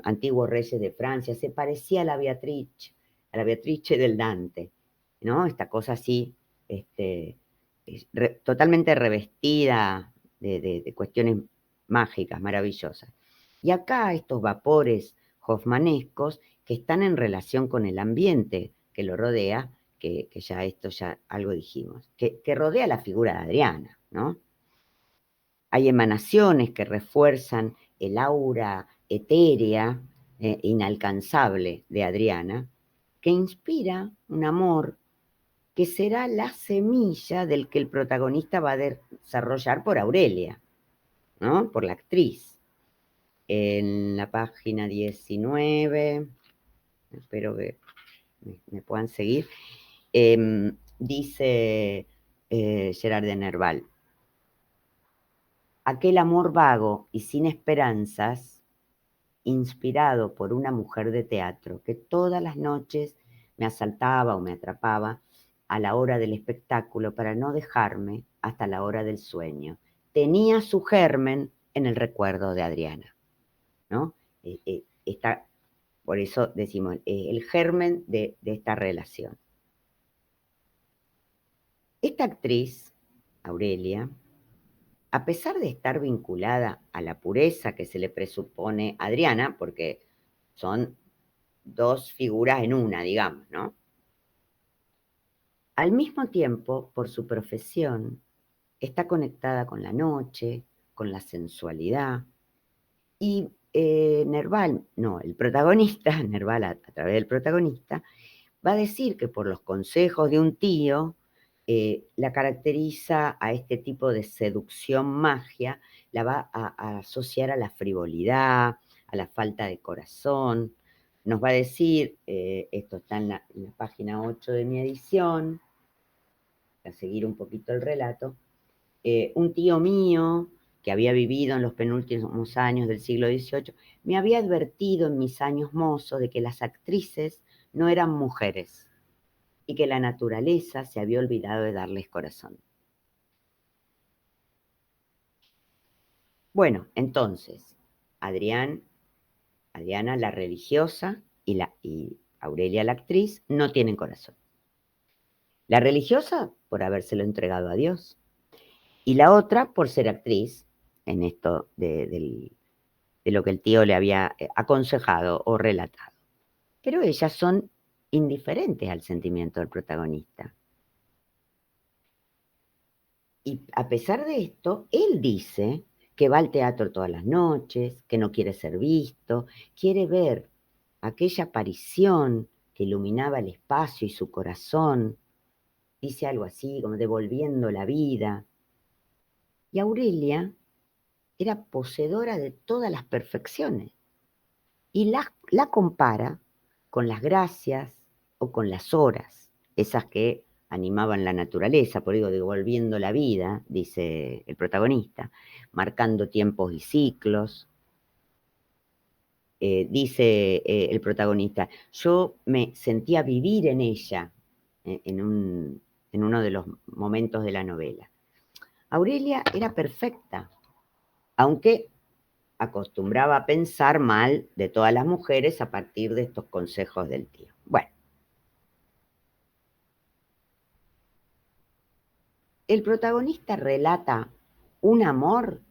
S2: antiguos reyes de Francia, se parecía a la Beatrice del Dante, ¿no? Esta cosa así, totalmente revestida de cuestiones mágicas, maravillosas. Y acá estos vapores hoffmanescos que están en relación con el ambiente que lo rodea, que ya esto ya algo dijimos, que rodea la figura de Adriana, ¿no? Hay emanaciones que refuerzan el aura etérea, inalcanzable de Adriana, que inspira un amor que será la semilla del que el protagonista va a desarrollar por Aurelia, ¿no? Por la actriz. En la página 19, espero que me puedan seguir, dice Gerard de Nerval, aquel amor vago y sin esperanzas, inspirado por una mujer de teatro que todas las noches me asaltaba o me atrapaba a la hora del espectáculo para no dejarme hasta la hora del sueño. Tenía su germen en el recuerdo de Adriana, ¿no? Está, por eso decimos, el germen de esta relación. Esta actriz, Aurelia, a pesar de estar vinculada a la pureza que se le presupone a Adriana, porque son dos figuras en una, digamos, ¿no? Al mismo tiempo, por su profesión, está conectada con la noche, con la sensualidad, y Nerval, no, el protagonista, Nerval a través del protagonista, va a decir que por los consejos de un tío, la caracteriza a este tipo de seducción magia, la va a asociar a la frivolidad, a la falta de corazón. Nos va a decir, esto está en la página 8 de mi edición, para seguir un poquito el relato, un tío mío que había vivido en los penúltimos años del siglo XVIII, me había advertido en mis años mozos de que las actrices no eran mujeres y que la naturaleza se había olvidado de darles corazón. Bueno, entonces, Adriana la religiosa y Aurelia la actriz no tienen corazón. La religiosa por habérselo entregado a Dios y la otra por ser actriz en esto de lo que el tío le había aconsejado o relatado. Pero ellas son indiferentes al sentimiento del protagonista. Y a pesar de esto, él dice que va al teatro todas las noches, que no quiere ser visto, quiere ver aquella aparición que iluminaba el espacio y su corazón. Dice algo así, como devolviendo la vida. Y Aurelia era poseedora de todas las perfecciones y la compara con las gracias o con las horas, esas que animaban la naturaleza, por eso devolviendo la vida, dice el protagonista, marcando tiempos y ciclos. Dice el protagonista, yo me sentía vivir en ella en uno de los momentos de la novela. Aurelia era perfecta, aunque acostumbraba a pensar mal de todas las mujeres a partir de estos consejos del tío. Bueno, el protagonista relata un amor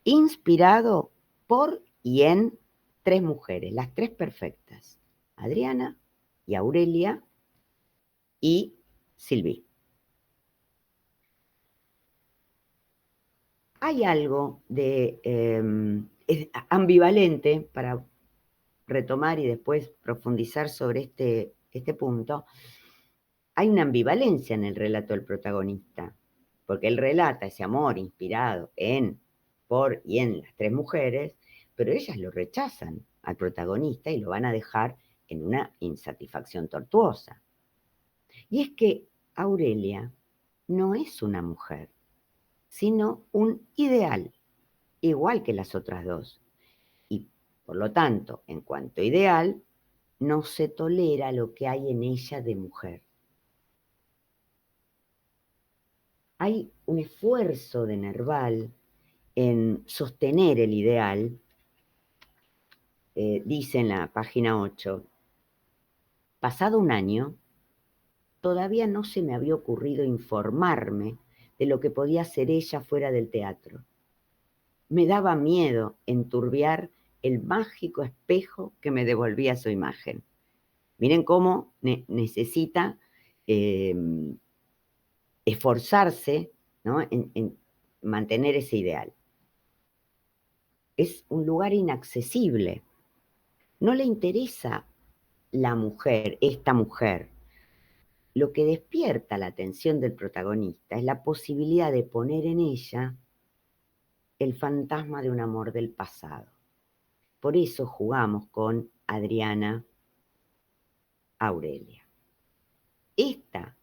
S2: inspirado por y en tres mujeres, las tres perfectas, Adriana y Aurelia y Sylvie. Hay algo de ambivalente para retomar y después profundizar sobre este punto, hay una ambivalencia en el relato del protagonista, porque él relata ese amor inspirado por y en las tres mujeres, pero ellas lo rechazan al protagonista y lo van a dejar en una insatisfacción tortuosa. Y es que Aurelia no es una mujer, sino un ideal, igual que las otras dos. Y por lo tanto, en cuanto a ideal, no se tolera lo que hay en ella de mujer. Hay un esfuerzo de Nerval en sostener el ideal, dice en la página 8, pasado un año, todavía no se me había ocurrido informarme de lo que podía ser ella fuera del teatro. Me daba miedo enturbiar el mágico espejo que me devolvía su imagen. Miren cómo necesita esforzarse, ¿no?, en mantener ese ideal. Es un lugar inaccesible. No le interesa la mujer, esta mujer. Lo que despierta la atención del protagonista es la posibilidad de poner en ella el fantasma de un amor del pasado. Por eso jugamos con Adriana Aurelia. Esta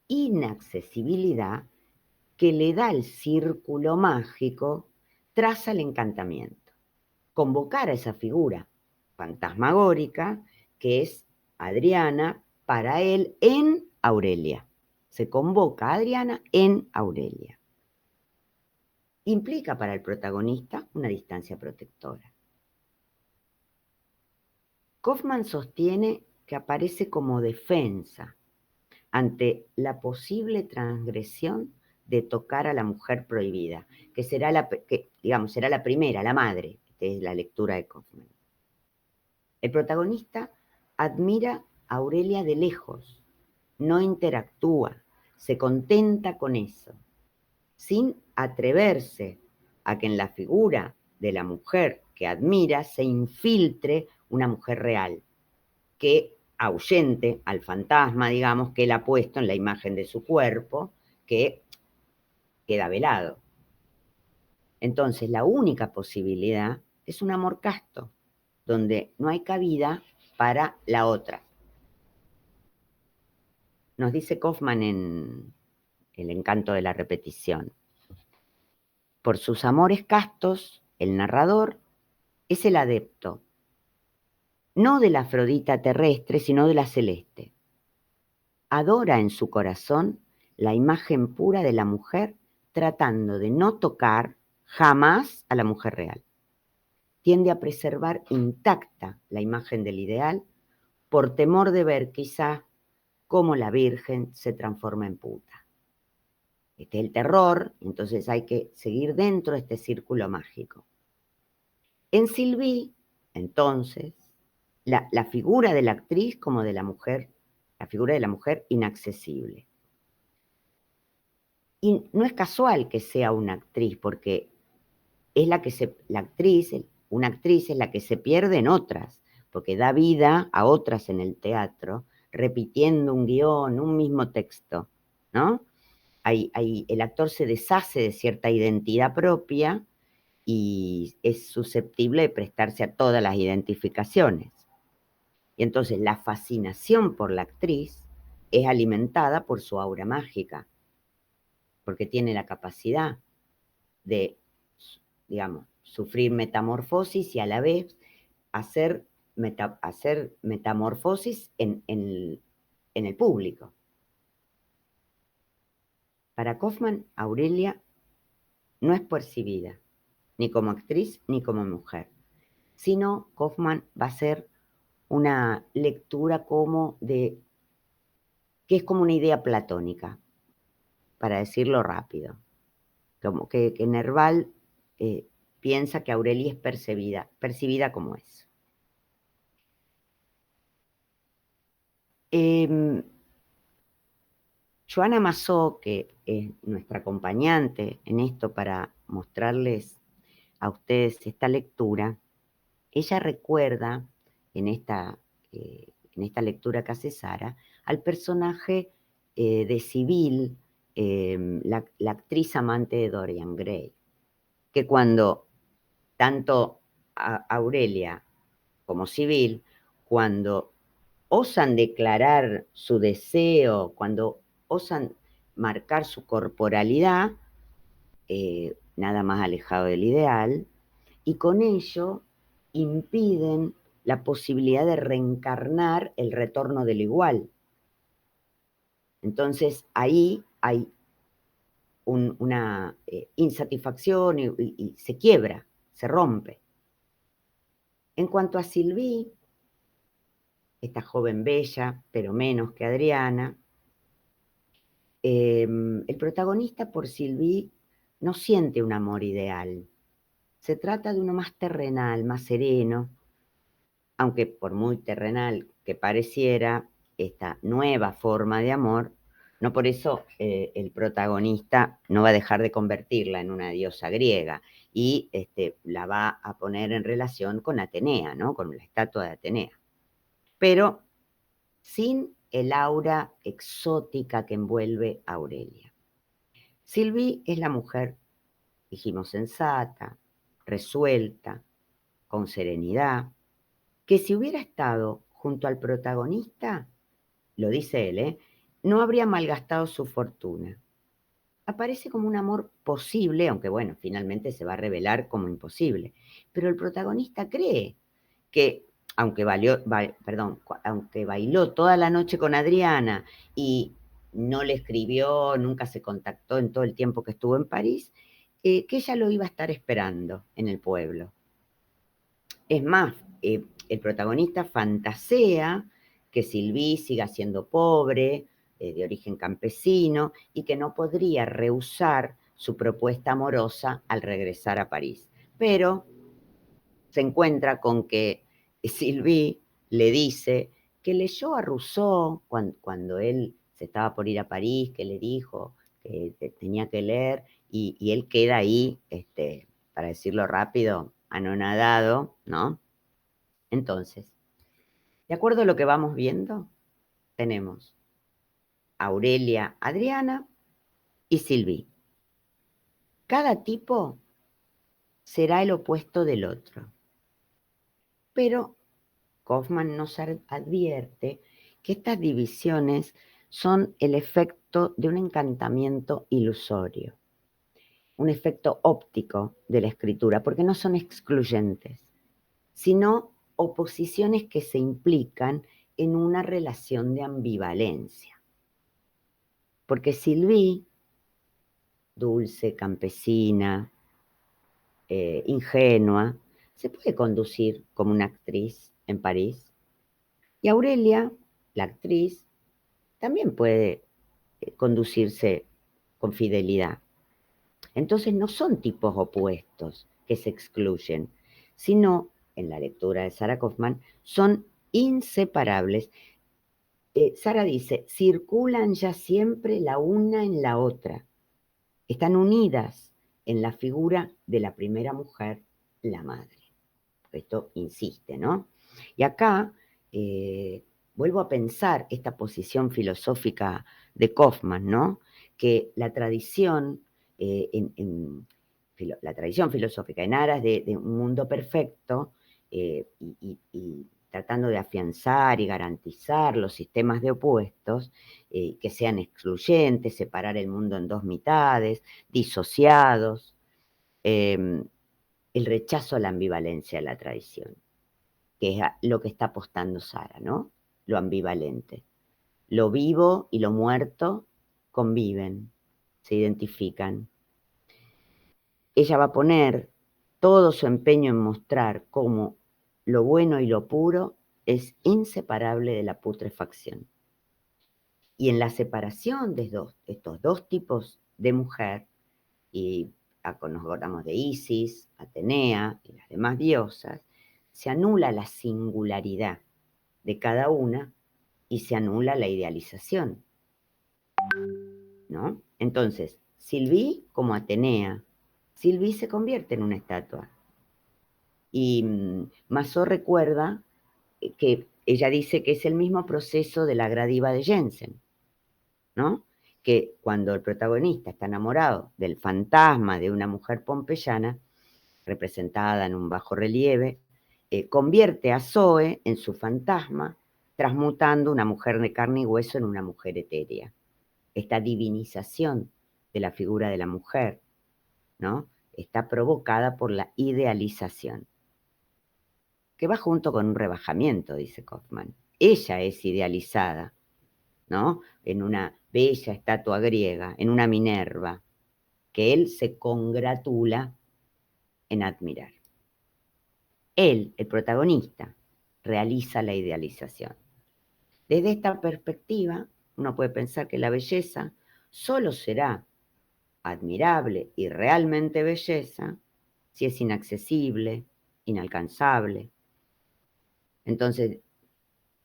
S2: inaccesibilidad que le da el círculo mágico traza el encantamiento. Convocar a esa figura fantasmagórica que es Adriana para él en Aurelia. Se convoca a Adriana en Aurelia. Implica para el protagonista una distancia protectora. Kaufman sostiene que aparece como defensa ante la posible transgresión de tocar a la mujer prohibida, que será será la primera, la madre, que es la lectura de Kaufman. El protagonista admira a Aurelia de lejos, no interactúa, se contenta con eso, sin atreverse a que en la figura de la mujer que admira se infiltre una mujer real, que ahuyente al fantasma, digamos, que él ha puesto en la imagen de su cuerpo, que queda velado. Entonces, la única posibilidad es un amor casto, donde no hay cabida para la otra. Nos dice Kaufman en El encanto de la repetición: por sus amores castos, el narrador es el adepto, no de la Afrodita terrestre, sino de la celeste. Adora en su corazón la imagen pura de la mujer, tratando de no tocar jamás a la mujer real. Tiende a preservar intacta la imagen del ideal por temor de ver quizá cómo la Virgen se transforma en puta. Este es el terror, entonces hay que seguir dentro de este círculo mágico. En Sylvie, entonces, la figura de la actriz como de la mujer, la figura de la mujer inaccesible. Y no es casual que sea una actriz, porque es una actriz es la que se pierde en otras, porque da vida a otras en el teatro, repitiendo un guión, un mismo texto, ¿no? El actor se deshace de cierta identidad propia y es susceptible de prestarse a todas las identificaciones. Y entonces la fascinación por la actriz es alimentada por su aura mágica, porque tiene la capacidad de, digamos, sufrir metamorfosis y a la vez hacer metamorfosis en el público. Para Kaufman, Aurelia no es percibida, ni como actriz ni como mujer, sino Kaufman va a hacer una lectura que es como una idea platónica, para decirlo rápido. Como que Nerval piensa que Aurelia es percibida como eso. Joana Massó, que es nuestra acompañante en esto para mostrarles a ustedes esta lectura, ella recuerda en esta lectura que hace Sara, al personaje de Sibyl, la actriz amante de Dorian Gray, que cuando tanto Aurelia como Sibyl, cuando osan declarar su deseo, cuando osan marcar su corporalidad, nada más alejado del ideal, y con ello impiden la posibilidad de reencarnar el retorno del igual. Entonces ahí hay una insatisfacción y se quiebra, se rompe. En cuanto a Sylvie, esta joven bella, pero menos que Adriana, el protagonista por Sylvie no siente un amor ideal. Se trata de uno más terrenal, más sereno, aunque por muy terrenal que pareciera esta nueva forma de amor, no por eso el protagonista no va a dejar de convertirla en una diosa griega y la va a poner en relación con Atenea, ¿no? Con la estatua de Atenea. Pero sin el aura exótica que envuelve a Aurelia. Sylvie es la mujer, dijimos, sensata, resuelta, con serenidad, que si hubiera estado junto al protagonista, lo dice él, no habría malgastado su fortuna. Aparece como un amor posible, aunque bueno, finalmente se va a revelar como imposible. Pero el protagonista cree que, aunque bailó toda la noche con Adriana y no le escribió, nunca se contactó en todo el tiempo que estuvo en París, que ella lo iba a estar esperando en el pueblo. Es más, el protagonista fantasea que Sylvie siga siendo pobre, de origen campesino, y que no podría rehusar su propuesta amorosa al regresar a París. Pero se encuentra con que Sylvie le dice que leyó a Rousseau cuando él se estaba por ir a París, que le dijo que tenía que leer, y él queda ahí, para decirlo rápido, anonadado, ¿no? Entonces, de acuerdo a lo que vamos viendo, tenemos Aurelia, Adriana y Sylvie. Cada tipo será el opuesto del otro. Pero Kaufman nos advierte que estas divisiones son el efecto de un encantamiento ilusorio, un efecto óptico de la escritura, porque no son excluyentes, sino oposiciones que se implican en una relación de ambivalencia. Porque Sylvie, dulce, campesina, ingenua, se puede conducir como una actriz en París. Y Aurelia, la actriz, también puede conducirse con fidelidad. Entonces no son tipos opuestos que se excluyen, sino, en la lectura de Sara Kaufman, son inseparables. Sara dice, circulan ya siempre la una en la otra. Están unidas en la figura de la primera mujer, la madre. Esto insiste, ¿no? Y acá vuelvo a pensar esta posición filosófica de Kaufman, ¿no? Que la tradición, la tradición filosófica en aras de un mundo perfecto y tratando de afianzar y garantizar los sistemas de opuestos, que sean excluyentes, separar el mundo en dos mitades, disociados, el rechazo a la ambivalencia de la tradición, que es lo que está apostando Sara, ¿no? Lo ambivalente. Lo vivo y lo muerto conviven, se identifican. Ella va a poner todo su empeño en mostrar cómo lo bueno y lo puro es inseparable de la putrefacción. Y en la separación de estos dos tipos de mujer, y nos acordamos de Isis, Atenea y las demás diosas, se anula la singularidad de cada una y se anula la idealización, ¿no? Entonces, Sylvie como Atenea, Sylvie se convierte en una estatua. Y Massot recuerda que ella dice que es el mismo proceso de la gradiva de Jensen, ¿no? Que cuando el protagonista está enamorado del fantasma de una mujer pompeyana, representada en un bajo relieve, convierte a Zoe en su fantasma, transmutando una mujer de carne y hueso en una mujer etérea. Esta divinización de la figura de la mujer, ¿no?, está provocada por la idealización, que va junto con un rebajamiento, dice Kaufman. Ella es idealizada, ¿no?, en una bella estatua griega, en una Minerva, que él se congratula en admirar. Él, el protagonista, realiza la idealización. Desde esta perspectiva, uno puede pensar que la belleza solo será admirable y realmente belleza si es inaccesible, inalcanzable. Entonces,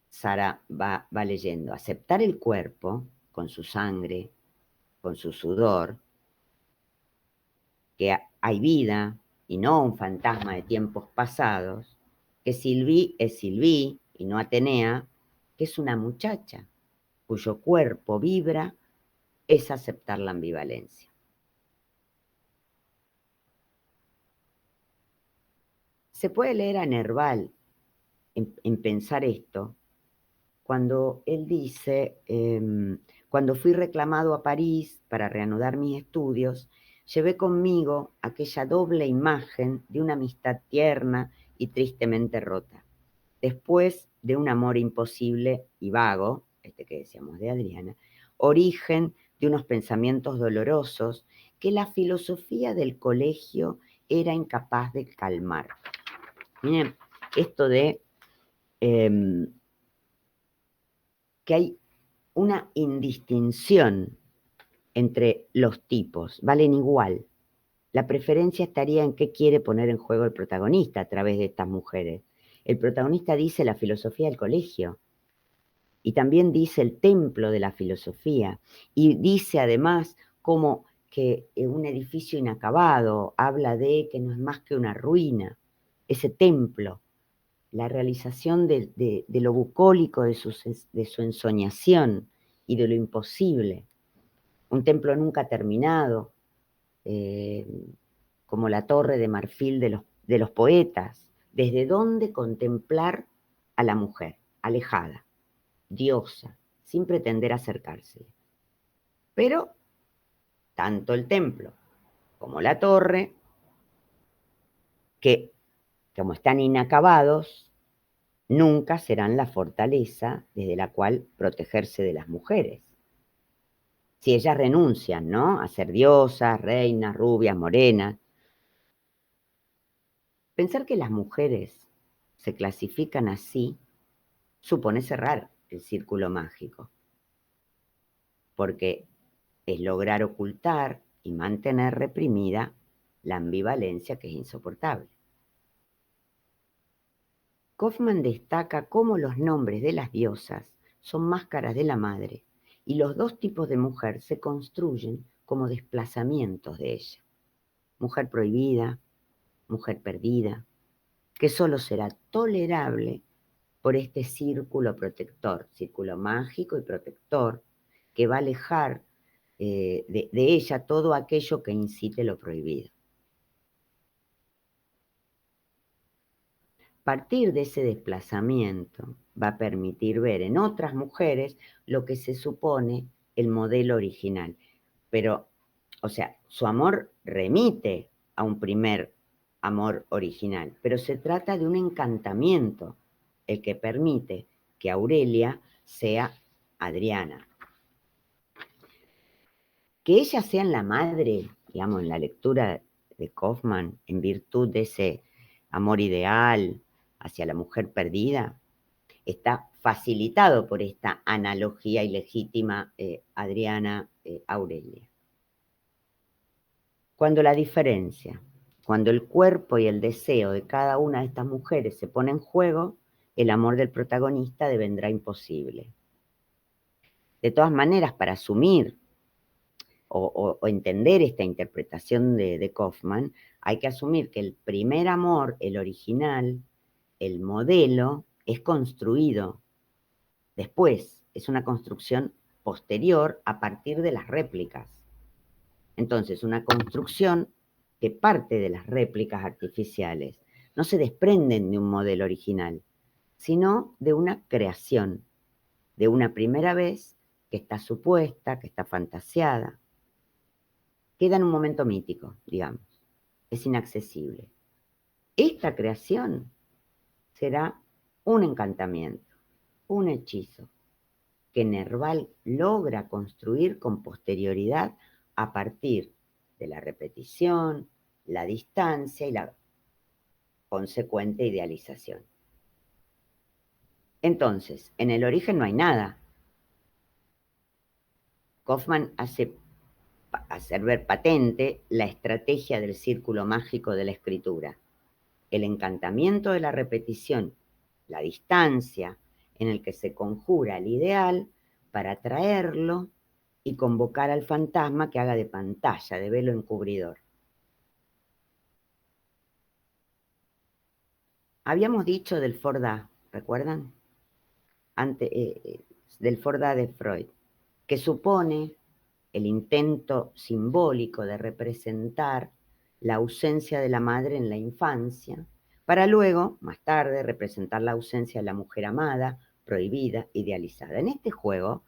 S2: Sara va leyendo: aceptar el cuerpo con su sangre, con su sudor, que hay vida y no un fantasma de tiempos pasados, que Sylvie es Sylvie y no Atenea, que es una muchacha cuyo cuerpo vibra, es aceptar la ambivalencia. Se puede leer a Nerval en pensar esto, cuando él dice, cuando fui reclamado a París para reanudar mis estudios, llevé conmigo aquella doble imagen de una amistad tierna y tristemente rota, después de un amor imposible y vago, este que decíamos de Adriana, origen de unos pensamientos dolorosos que la filosofía del colegio era incapaz de calmar. Miren, esto de que hay una indistinción entre los tipos, valen igual. La preferencia estaría en qué quiere poner en juego el protagonista a través de estas mujeres. El protagonista dice la filosofía del colegio, y también dice el templo de la filosofía, y dice además como que un edificio inacabado habla de que no es más que una ruina, ese templo, la realización de lo bucólico de su ensoñación y de lo imposible, un templo nunca terminado, como la torre de marfil de los poetas, desde donde contemplar a la mujer, alejada, diosa, sin pretender acercársele. Pero tanto el templo como la torre, que como están inacabados, nunca serán la fortaleza desde la cual protegerse de las mujeres. Si ellas renuncian, ¿no?, a ser diosas, reinas, rubias, morenas. Pensar que las mujeres se clasifican así supone cerrar el círculo mágico, porque es lograr ocultar y mantener reprimida la ambivalencia que es insoportable. Kaufman destaca cómo los nombres de las diosas son máscaras de la madre y los dos tipos de mujer se construyen como desplazamientos de ella. Mujer prohibida, mujer perdida, que solo será tolerable por este círculo protector, círculo mágico y protector, que va a alejar de ella todo aquello que incite lo prohibido. Partir de ese desplazamiento va a permitir ver en otras mujeres lo que se supone el modelo original. Pero, o sea, su amor remite a un primer amor original, pero se trata de un encantamiento el que permite que Aurelia sea Adriana. Que ella sea la madre, digamos, en la lectura de Kaufman, en virtud de ese amor ideal hacia la mujer perdida, está facilitado por esta analogía ilegítima Adriana-Aurelia. Cuando la diferencia, cuando el cuerpo y el deseo de cada una de estas mujeres se pone en juego, el amor del protagonista devendrá imposible. De todas maneras, para asumir o entender esta interpretación de Kaufman, hay que asumir que el primer amor, el original, el modelo, es construido después, es una construcción posterior a partir de las réplicas. Entonces, una construcción que parte de las réplicas artificiales no se desprenden de un modelo original, sino de una creación, de una primera vez que está supuesta, que está fantaseada. Queda en un momento mítico, digamos. Es inaccesible. Esta creación será un encantamiento, un hechizo, que Nerval logra construir con posterioridad a partir de la repetición, la distancia y la consecuente idealización. Entonces, en el origen no hay nada. Kaufman hace hacer ver patente la estrategia del círculo mágico de la escritura, el encantamiento de la repetición, la distancia en el que se conjura el ideal para atraerlo y convocar al fantasma que haga de pantalla, de velo encubridor. Habíamos dicho del Forda, ¿recuerdan? Del Forda de Freud, que supone el intento simbólico de representar la ausencia de la madre en la infancia, para luego, más tarde, representar la ausencia de la mujer amada, prohibida, idealizada. En este juego,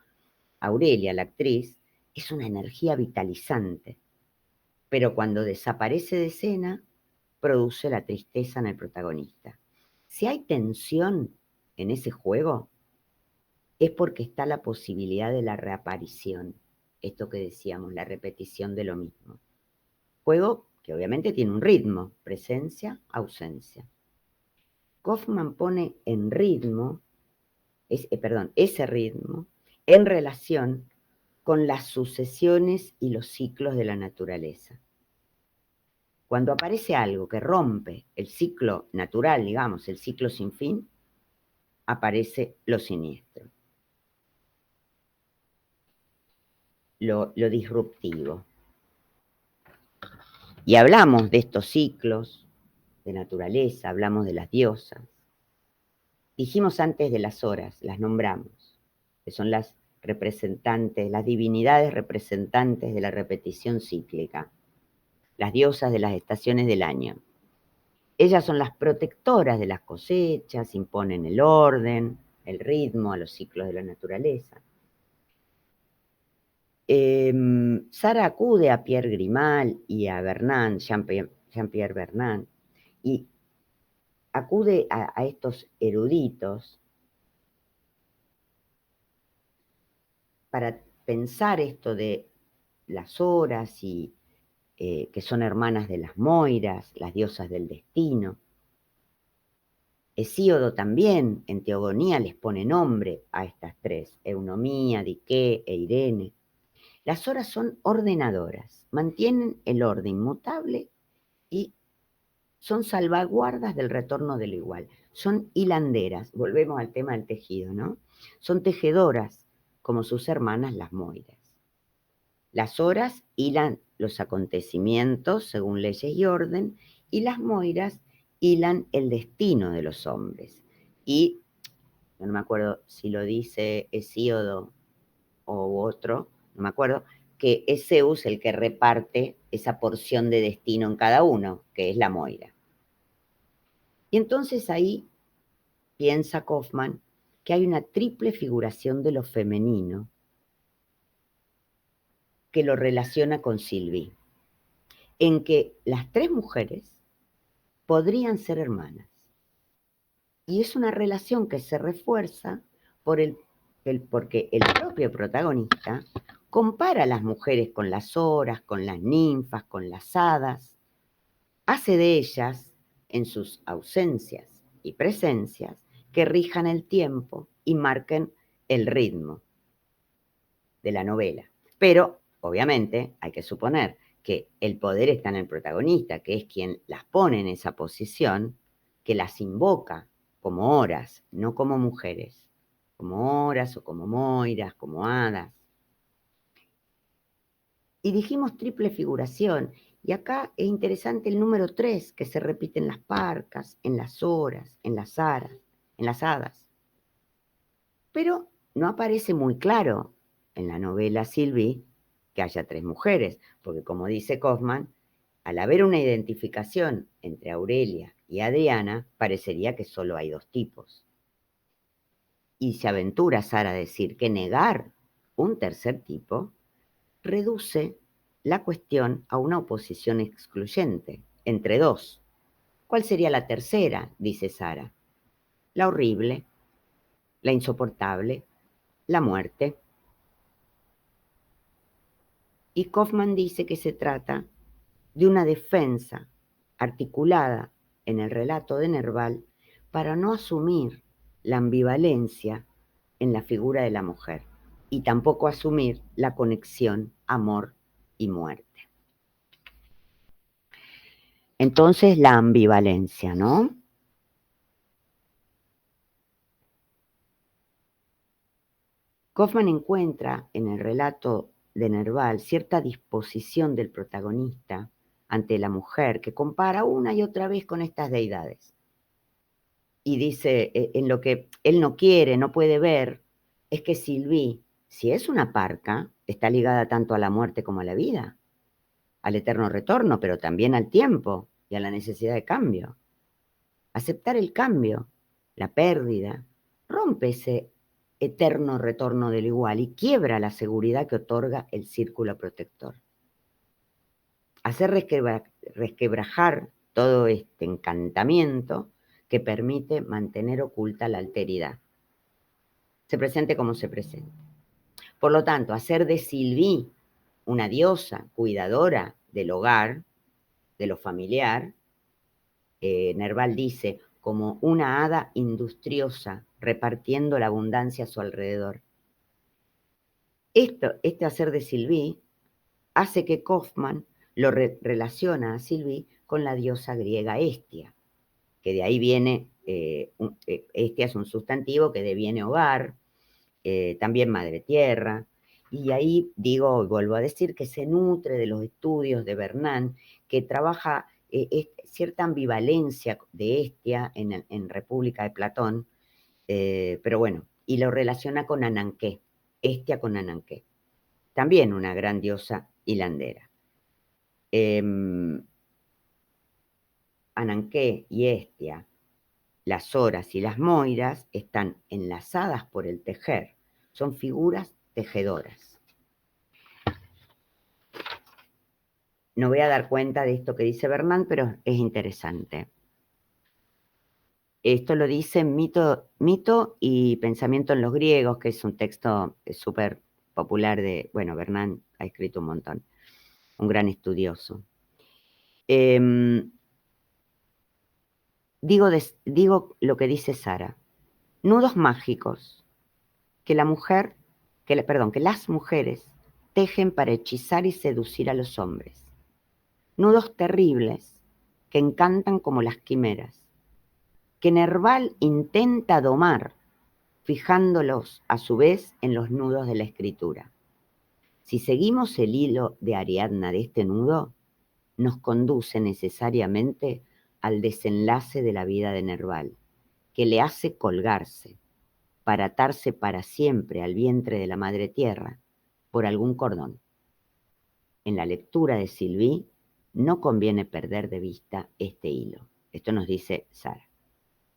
S2: Aurelia, la actriz, es una energía vitalizante, pero cuando desaparece de escena, produce la tristeza en el protagonista. Si hay tensión en ese juego, es porque está la posibilidad de la reaparición, esto que decíamos, la repetición de lo mismo. Juego que obviamente tiene un ritmo, presencia, ausencia. Kaufman pone en ritmo, ese ritmo, en relación con las sucesiones y los ciclos de la naturaleza. Cuando aparece algo que rompe el ciclo natural, digamos, el ciclo sin fin, aparece lo siniestro, lo disruptivo. Y hablamos de estos ciclos de naturaleza, hablamos de las diosas. Dijimos antes de las horas, las nombramos, que son las representantes, las divinidades representantes de la repetición cíclica, las diosas de las estaciones del año. Ellas son las protectoras de las cosechas, imponen el orden, el ritmo a los ciclos de la naturaleza. Sara acude a Pierre Grimal y a Bernard, Jean-Pierre Bernard, y acude a estos eruditos para pensar esto de las horas y que son hermanas de las Moiras, las diosas del destino. Hesíodo también, en Teogonía, les pone nombre a estas tres, Eunomía, Dique e Irene. Las horas son ordenadoras, mantienen el orden inmutable y son salvaguardas del retorno de lo igual. Son hilanderas, volvemos al tema del tejido, ¿no? Son tejedoras, como sus hermanas las Moiras. Las horas hilan los acontecimientos según leyes y orden, y las Moiras hilan el destino de los hombres. Y, no me acuerdo si lo dice Hesíodo o otro, no me acuerdo, que es Zeus el que reparte esa porción de destino en cada uno, que es la Moira. Y entonces ahí piensa Kaufman que hay una triple figuración de lo femenino que lo relaciona con Sylvie, en que las tres mujeres podrían ser hermanas. Y es una relación que se refuerza porque el propio protagonista compara a las mujeres con las horas, con las ninfas, con las hadas, hace de ellas, en sus ausencias y presencias, que rijan el tiempo y marquen el ritmo de la novela. Pero, obviamente, hay que suponer que el poder está en el protagonista, que es quien las pone en esa posición, que las invoca como horas, no como mujeres, como horas o como moiras, como hadas. Y dijimos triple figuración, y acá es interesante el número 3, que se repite en las parcas, en las horas, en las aras. en las hadas. Pero no aparece muy claro en la novela Sylvie que haya 3 mujeres, porque como dice Kaufman, al haber una identificación entre Aurelia y Adriana, parecería que solo hay 2 tipos. Y se aventura Sara a decir que negar un tercer tipo reduce la cuestión a una oposición excluyente entre 2. ¿Cuál sería la tercera?, dice Sara. La horrible, la insoportable, la muerte. Y Kaufman dice que se trata de una defensa articulada en el relato de Nerval para no asumir la ambivalencia en la figura de la mujer y tampoco asumir la conexión amor y muerte. Entonces, la ambivalencia, ¿no? Kaufman encuentra en el relato de Nerval cierta disposición del protagonista ante la mujer que compara una y otra vez con estas deidades. Y dice, en lo que él no quiere, no puede ver, es que Sylvie, si es una parca, está ligada tanto a la muerte como a la vida, al eterno retorno, pero también al tiempo y a la necesidad de cambio. Aceptar el cambio, la pérdida, rompe ese eterno retorno del igual y quiebra la seguridad que otorga el círculo protector. Hacer resquebrajar todo este encantamiento que permite mantener oculta la alteridad. Se presente como se presente. Por lo tanto, hacer de Sylvie una diosa cuidadora del hogar, de lo familiar, Nerval dice, como una hada industriosa repartiendo la abundancia a su alrededor. Este hacer de Sylvie hace que Kaufman lo relaciona a Sylvie con la diosa griega Hestia, que de ahí viene, Hestia es un sustantivo que deviene hogar, también madre tierra, y ahí digo, y vuelvo a decir, que se nutre de los estudios de Bernán, que trabaja cierta ambivalencia de Hestia en República de Platón, pero bueno, y lo relaciona con Ananké, Hestia con Ananké, también una gran diosa hilandera. Ananké y Hestia, las horas y las moiras están enlazadas por el tejer, son figuras tejedoras. No voy a dar cuenta de esto que dice Bernán, pero es interesante. Esto lo dice Mito y Pensamiento en los griegos, que es un texto súper popular de, bueno, Bernán ha escrito un montón, un gran estudioso. Digo lo que dice Sara, nudos mágicos que las mujeres tejen para hechizar y seducir a los hombres. Nudos terribles que encantan como las quimeras, que Nerval intenta domar, fijándolos a su vez en los nudos de la escritura. Si seguimos el hilo de Ariadna de este nudo, nos conduce necesariamente al desenlace de la vida de Nerval, que le hace colgarse para atarse para siempre al vientre de la madre tierra por algún cordón. En la lectura de Sylvie no conviene perder de vista este hilo. Esto nos dice Sara,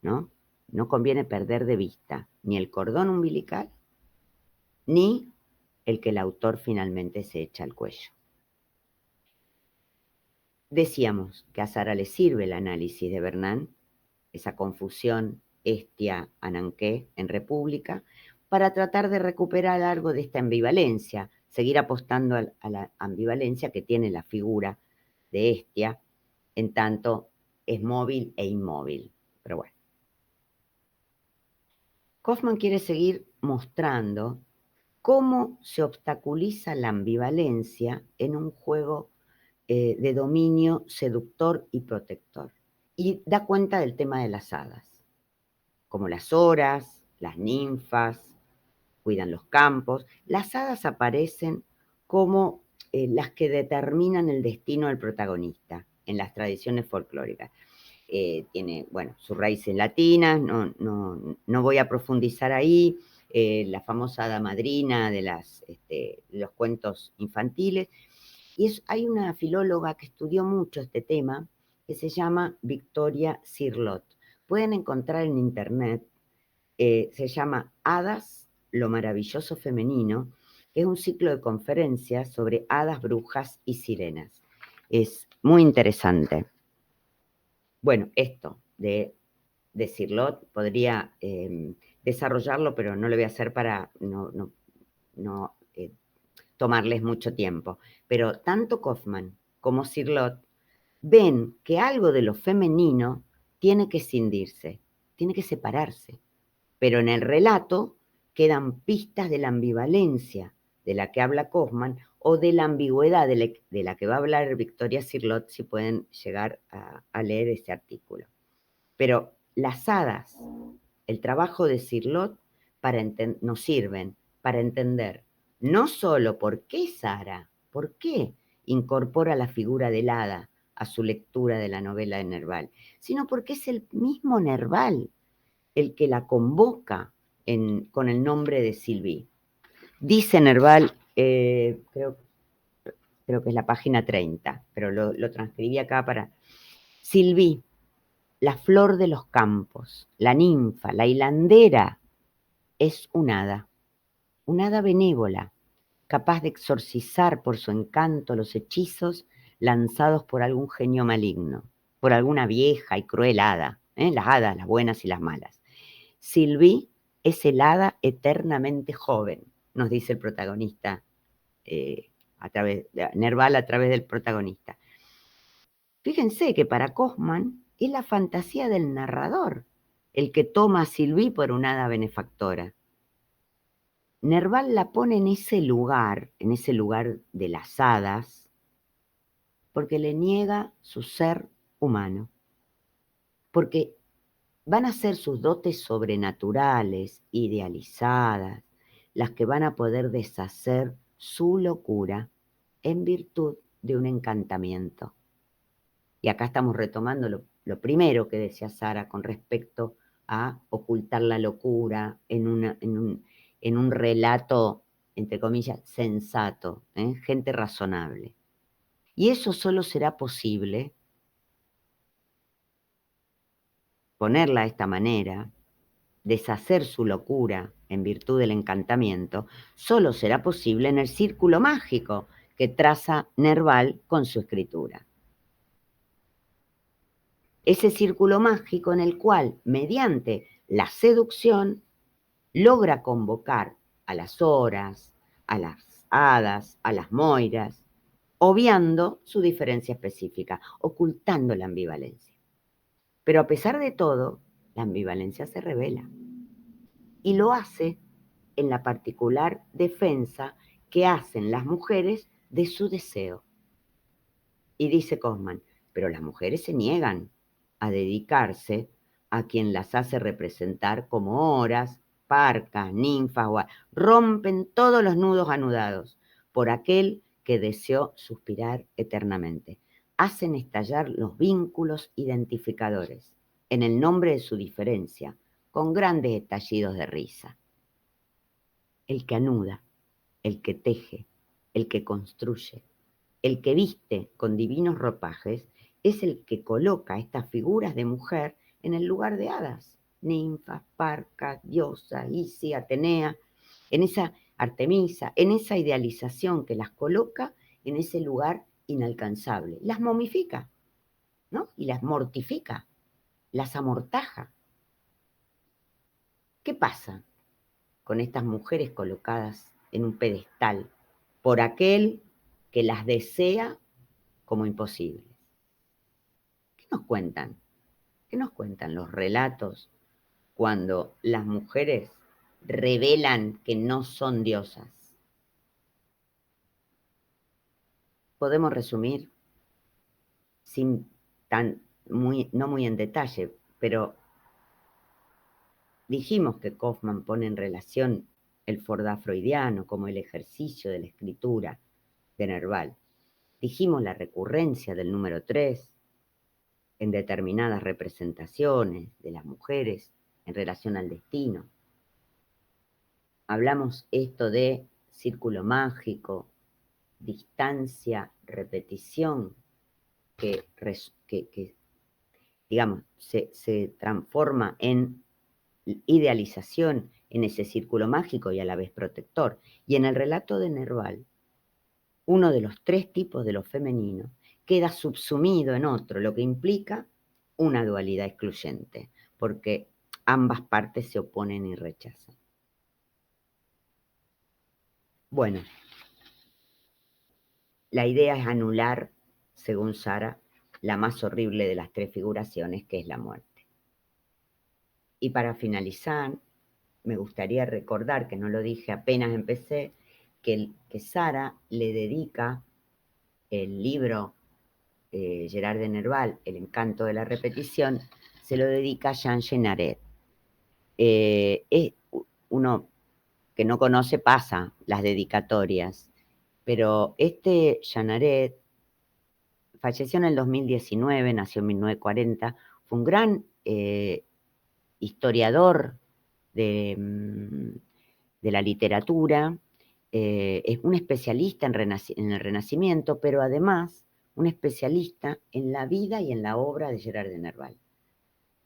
S2: ¿no? No conviene perder de vista ni el cordón umbilical, ni el que el autor finalmente se echa al cuello. Decíamos que a Sara le sirve el análisis de Bernán, esa confusión Hestia-Ananké en República, para tratar de recuperar algo de esta ambivalencia, seguir apostando a la ambivalencia que tiene la figura de Hestia, en tanto es móvil e inmóvil. Pero bueno. Kaufman quiere seguir mostrando cómo se obstaculiza la ambivalencia en un juego de dominio seductor y protector. Y da cuenta del tema de las hadas, como las horas, las ninfas, cuidan los campos. Las hadas aparecen como las que determinan el destino del protagonista en las tradiciones folclóricas. tiene, bueno, sus raíces latinas, no voy a profundizar ahí, la famosa hada madrina de los cuentos infantiles. Y hay una filóloga que estudió mucho este tema, que se llama Victoria Cirlot. Pueden encontrar en internet, se llama Hadas, lo maravilloso femenino, que es un ciclo de conferencias sobre hadas, brujas y sirenas. Es muy interesante. Bueno, esto de Cirlot podría desarrollarlo, pero no lo voy a hacer para no tomarles mucho tiempo. Pero tanto Kaufman como Cirlot ven que algo de lo femenino tiene que escindirse, tiene que separarse. Pero en el relato quedan pistas de la ambivalencia de la que habla Kaufman o de la ambigüedad de la que va a hablar Victoria Cirlot, si pueden llegar a leer ese artículo. Pero las hadas, el trabajo de Cirlot nos sirven para entender no solo por qué Sara, por qué incorpora la figura del hada a su lectura de la novela de Nerval, sino porque es el mismo Nerval el que la convoca con el nombre de Sylvie. Dice Nerval, creo que es la página 30, pero lo transcribí acá para... Sylvie, la flor de los campos, la ninfa, la hilandera, es un hada benévola, capaz de exorcizar por su encanto los hechizos lanzados por algún genio maligno, por alguna vieja y cruel hada, las hadas, las buenas y las malas. Sylvie es el hada eternamente joven, nos dice el protagonista, Nerval a través del protagonista. Fíjense que para Kaufman es la fantasía del narrador el que toma a Sylvie por una hada benefactora. Nerval la pone en ese lugar de las hadas, porque le niega su ser humano, porque van a ser sus dotes sobrenaturales, idealizadas, las que van a poder deshacer su locura en virtud de un encantamiento. Y acá estamos retomando lo primero que decía Sara con respecto a ocultar la locura en un relato, entre comillas, sensato, gente razonable. Y eso solo será posible, ponerla de esta manera, deshacer su locura en virtud del encantamiento, solo será posible en el círculo mágico que traza Nerval con su escritura. Ese círculo mágico en el cual, mediante la seducción, logra convocar a las horas, a las hadas, a las moiras, obviando su diferencia específica, ocultando la ambivalencia. Pero a pesar de todo, la ambivalencia se revela. Y lo hace en la particular defensa que hacen las mujeres de su deseo. Y dice Kaufman, pero las mujeres se niegan a dedicarse a quien las hace representar como horas, parcas, ninfas, rompen todos los nudos anudados por aquel que deseó suspirar eternamente. Hacen estallar los vínculos identificadores en el nombre de su diferencia, con grandes estallidos de risa. El que anuda, el que teje, el que construye, el que viste con divinos ropajes, es el que coloca estas figuras de mujer en el lugar de hadas, ninfas, parcas, diosa, Isis, Atenea, en esa Artemisa, en esa idealización que las coloca en ese lugar inalcanzable. Las momifica, ¿no? Y las mortifica, las amortaja. ¿Qué pasa con estas mujeres colocadas en un pedestal por aquel que las desea como imposibles? ¿Qué nos cuentan? ¿Qué nos cuentan los relatos cuando las mujeres revelan que no son diosas? Podemos resumir, no muy en detalle, pero dijimos que Kaufman pone en relación el Fordá freudiano como el ejercicio de la escritura de Nerval. Dijimos la recurrencia del número 3, en determinadas representaciones de las mujeres en relación al destino. Hablamos esto de círculo mágico, distancia, repetición, que digamos, se transforma en idealización en ese círculo mágico y a la vez protector. Y en el relato de Nerval, uno de los 3 tipos de lo femenino queda subsumido en otro, lo que implica una dualidad excluyente, porque ambas partes se oponen y rechazan. Bueno, la idea es anular, según Sara, la más horrible de las 3 figuraciones, que es la muerte. Y para finalizar, me gustaría recordar, que no lo dije apenas empecé, que Sara le dedica el libro Gerard de Nerval, El encanto de la repetición, se lo dedica a Jean Genaret. Uno que no conoce pasa las dedicatorias, pero este Genaret falleció en el 2019, nació en 1940, fue un gran historiador de la literatura, es un especialista en el Renacimiento, pero además un especialista en la vida y en la obra de Gerard de Nerval.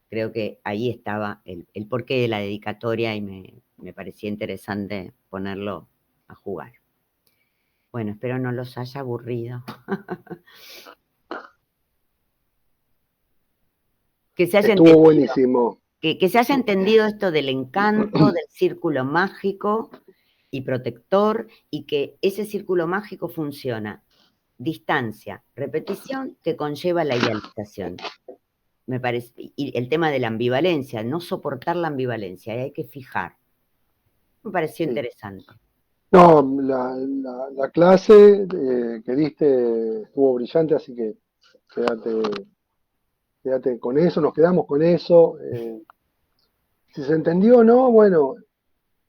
S2: Creo que ahí estaba el porqué de la dedicatoria y me parecía interesante ponerlo a jugar. Bueno, espero no los haya aburrido. Que se haya
S1: Estuvo buenísimo.
S2: Que se haya entendido esto del encanto, del círculo mágico y protector, y que ese círculo mágico funciona. Distancia, repetición, que conlleva la idealización. Me parece, y el tema de la ambivalencia, no soportar la ambivalencia, hay que fijar. Me pareció interesante.
S1: No, la clase que diste estuvo brillante, así que quédate con eso, nos quedamos con eso. Si se entendió o no, bueno,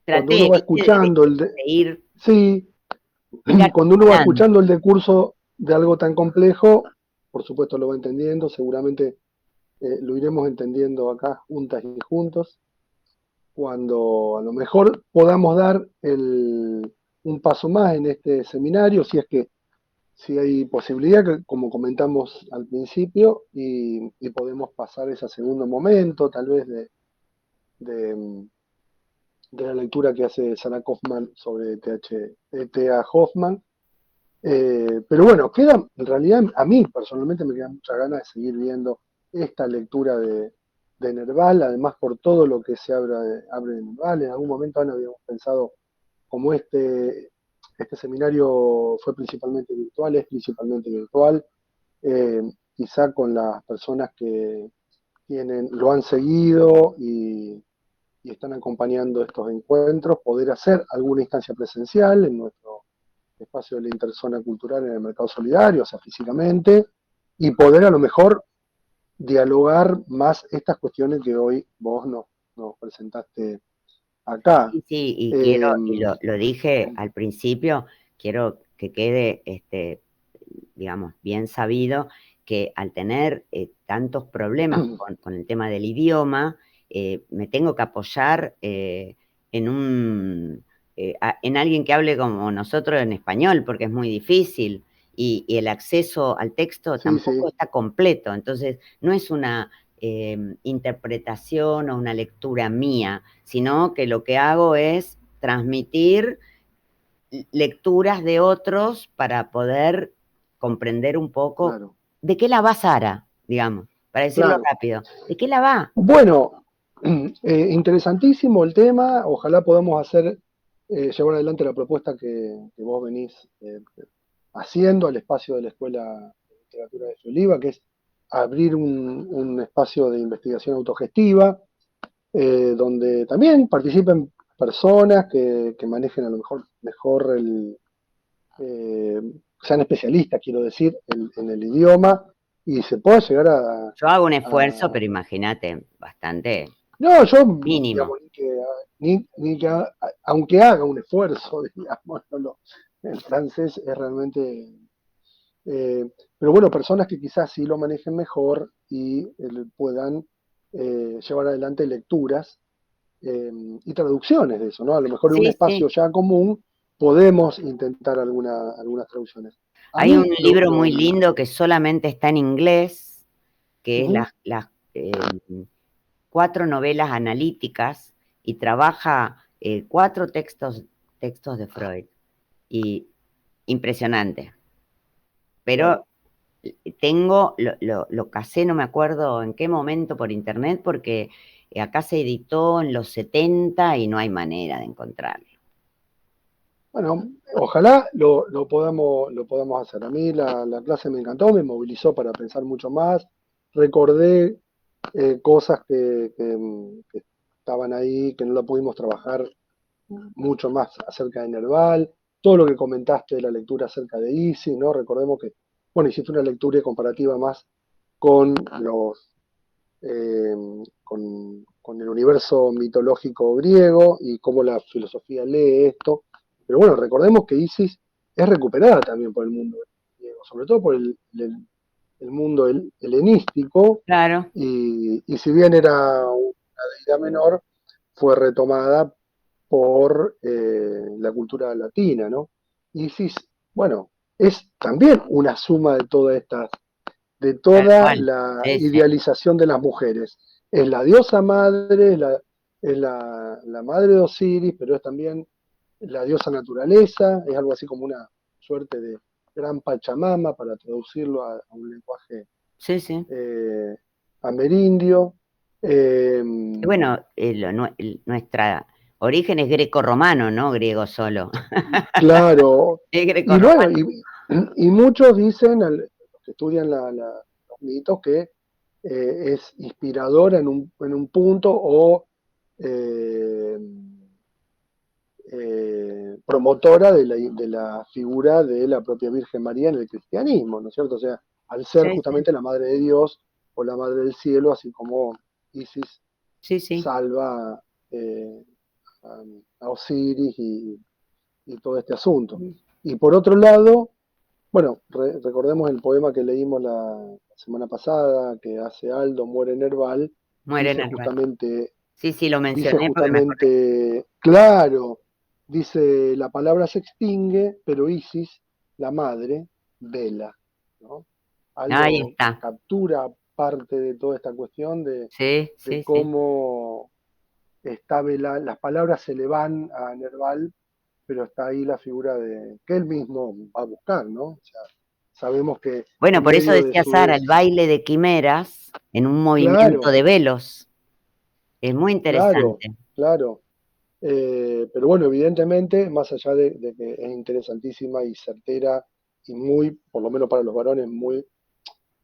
S1: cuando
S2: Traté,
S1: uno va
S2: viste,
S1: escuchando
S2: de ir,
S1: sí,
S2: ir
S1: cuando uno va
S2: articulando.
S1: escuchando el decurso de algo tan complejo, por supuesto lo va entendiendo, seguramente lo iremos entendiendo acá juntas y juntos, cuando a lo mejor podamos dar un paso más en este seminario, si hay posibilidad, que, como comentamos al principio, y podemos pasar ese segundo momento, tal vez de, de la lectura que hace Sarah Kaufman sobre T.A. Hoffman. Pero bueno, en realidad a mí personalmente me quedan muchas ganas de seguir viendo esta lectura de Nerval, además por todo lo que se abre de Nerval. En algún momento Ana habíamos pensado, como este seminario fue principalmente virtual, es principalmente virtual, eh, quizá con las personas que lo han seguido y están acompañando estos encuentros, poder hacer alguna instancia presencial en nuestro espacio de la interzona cultural en el mercado solidario, o sea, físicamente, y poder a lo mejor dialogar más estas cuestiones que hoy vos nos presentaste acá.
S2: Sí, sí, y quiero,
S1: Eh,
S2: y lo dije al principio, quiero que quede, digamos, bien sabido que al tener tantos problemas con el tema del idioma, me tengo que apoyar en alguien que hable como nosotros en español, porque es muy difícil, y el acceso al texto
S1: sí,
S2: tampoco
S1: sí,
S2: está completo, entonces no es una interpretación o una lectura mía, sino que lo que hago es transmitir lecturas de otros para poder comprender un poco
S1: claro,
S2: de qué la va Sara, digamos, para decirlo
S1: claro.
S2: rápido, de qué la va.
S1: Bueno, interesantísimo el tema, ojalá podamos llevar adelante la propuesta que vos venís haciendo al espacio de la Escuela de Literatura de Oliva, que es abrir un espacio de investigación autogestiva, donde también participen personas que manejen a lo mejor eh, sean especialistas, quiero decir, en el idioma, y se pueda llegar
S2: Yo hago un esfuerzo,
S1: a
S2: pero imagínate, bastante
S1: no, yo,
S2: mínimo.
S1: digamos, ni que aunque haga un esfuerzo, digamos, el francés es realmente Pero bueno, personas que quizás sí lo manejen mejor y puedan llevar adelante lecturas y traducciones de eso, ¿no? A lo mejor en un
S2: Sí,
S1: espacio
S2: sí.
S1: ya común podemos intentar algunas traducciones. A
S2: Hay un
S1: mí
S2: libro muy lindo que solamente está en inglés, que es
S1: ujú,
S2: las 4 novelas analíticas y trabaja 4 textos de Freud. Y impresionante.
S1: claro.
S2: Pero lo casé, no me acuerdo en qué momento por internet, porque acá se editó en los 70 y no hay manera de encontrarlo.
S1: Bueno, ojalá lo podamos hacer. A mí la clase me encantó, me movilizó para pensar mucho más. Recordé cosas que estaban ahí, que no la pudimos trabajar mucho más acerca de Nerval. Todo lo que comentaste de la lectura acerca de Isis, ¿no? Recordemos que, bueno, hiciste una lectura comparativa más con eh, con el universo mitológico griego y cómo la filosofía lee esto. Pero bueno, recordemos que Isis es recuperada también por el mundo griego, sobre todo por el mundo helenístico,
S2: Claro,
S1: y si bien era una deidad menor, fue retomada por la cultura latina, ¿no? Isis, bueno, es también una suma de
S2: tal
S1: toda
S2: cual.
S1: la
S2: Sí, sí.
S1: idealización de las mujeres. Es la diosa madre, es la madre de Osiris, pero es también la diosa naturaleza, es algo así como una suerte de gran Pachamama, para traducirlo a un lenguaje
S2: Sí, sí.
S1: eh, amerindio. Eh,
S2: Y bueno, nuestra origen es greco-romano, ¿no? Griego solo.
S1: claro,
S2: Es
S1: y bueno,
S2: greco-romano.
S1: y muchos dicen, los que estudian los mitos, que es inspiradora en un punto o eh, promotora de la figura de la propia Virgen María en el cristianismo, ¿no es cierto? O sea, al ser
S2: Sí, sí.
S1: justamente la Madre de Dios o la Madre del Cielo, así como Isis
S2: Sí, sí.
S1: salva eh, a, a Osiris y todo este asunto. Y por otro lado, bueno, recordemos el poema que leímos la semana pasada, que hace Aldo, Muere Nerval,
S2: Muere
S1: dice
S2: Nerval.
S1: justamente,
S2: Sí, sí, lo
S1: dice
S2: mencioné porque me acordé.
S1: justamente, claro, dice, la palabra se extingue, pero Isis, la madre, vela, ¿no?
S2: Ahí
S1: Aldo
S2: está.
S1: captura parte de toda esta cuestión
S2: Sí,
S1: de
S2: sí, sí.
S1: cómo las palabras se le van a Nerval, pero está ahí la figura de que él mismo va a buscar, ¿no? O sea, sabemos que
S2: Bueno,
S1: en
S2: por eso
S1: medio de
S2: decía
S1: su
S2: Sara, el baile de quimeras en un movimiento
S1: claro,
S2: de velos. Es muy
S1: claro,
S2: interesante.
S1: claro. Pero bueno, evidentemente, más allá de que es interesantísima y certera y muy, por lo menos para los varones, muy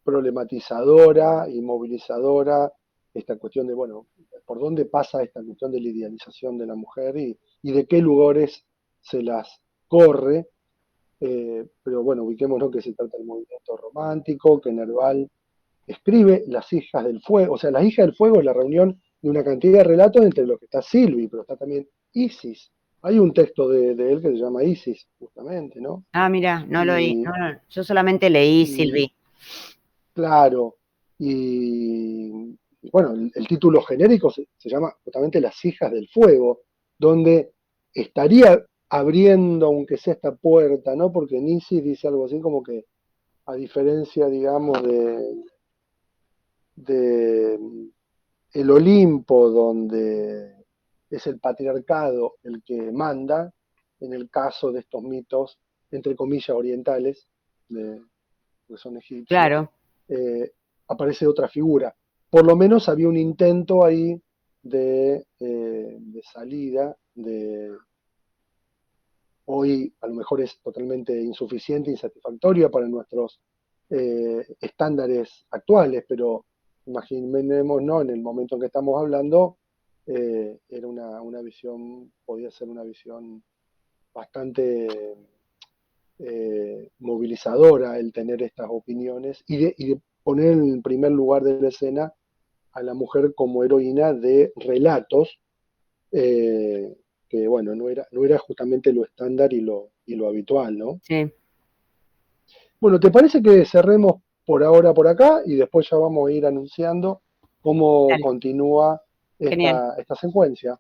S1: problematizadora y movilizadora, esta cuestión de, bueno, por dónde pasa esta cuestión de la idealización de la mujer y de qué lugares se las corre. Pero bueno, ubiquémonos que se trata del movimiento romántico, que Nerval escribe Las hijas del fuego. O sea, Las hijas del fuego es la reunión de una cantidad de relatos entre los que está Silvi, pero está también Isis. Hay un texto de él que se llama Isis, justamente, ¿no?
S2: Ah, mira, no lo oí.
S1: Y,
S2: No, no, yo solamente leí
S1: y
S2: Silvi.
S1: claro, y bueno, el título genérico se llama justamente Las hijas del fuego, donde estaría abriendo, aunque sea esta puerta, ¿no? Porque Isis dice algo así como que, a diferencia, digamos, de el Olimpo, donde es el patriarcado el que manda, en el caso de estos mitos, entre comillas, orientales, que son egipcios,
S2: Claro.
S1: eh, aparece otra figura. Por lo menos había un intento ahí de salida, hoy a lo mejor es totalmente insuficiente, insatisfactoria para nuestros estándares actuales, pero imaginemos, ¿no? En el momento en que estamos hablando, era una visión, podía ser una visión bastante movilizadora el tener estas opiniones y de poner en el primer lugar de la escena a la mujer como heroína de relatos eh, que, bueno, no era justamente lo estándar y lo habitual, ¿no?
S2: Sí.
S1: Bueno, ¿te parece que cerremos por ahora por acá y después ya vamos a ir anunciando cómo
S2: Dale,
S1: continúa
S2: genial.
S1: esta secuencia?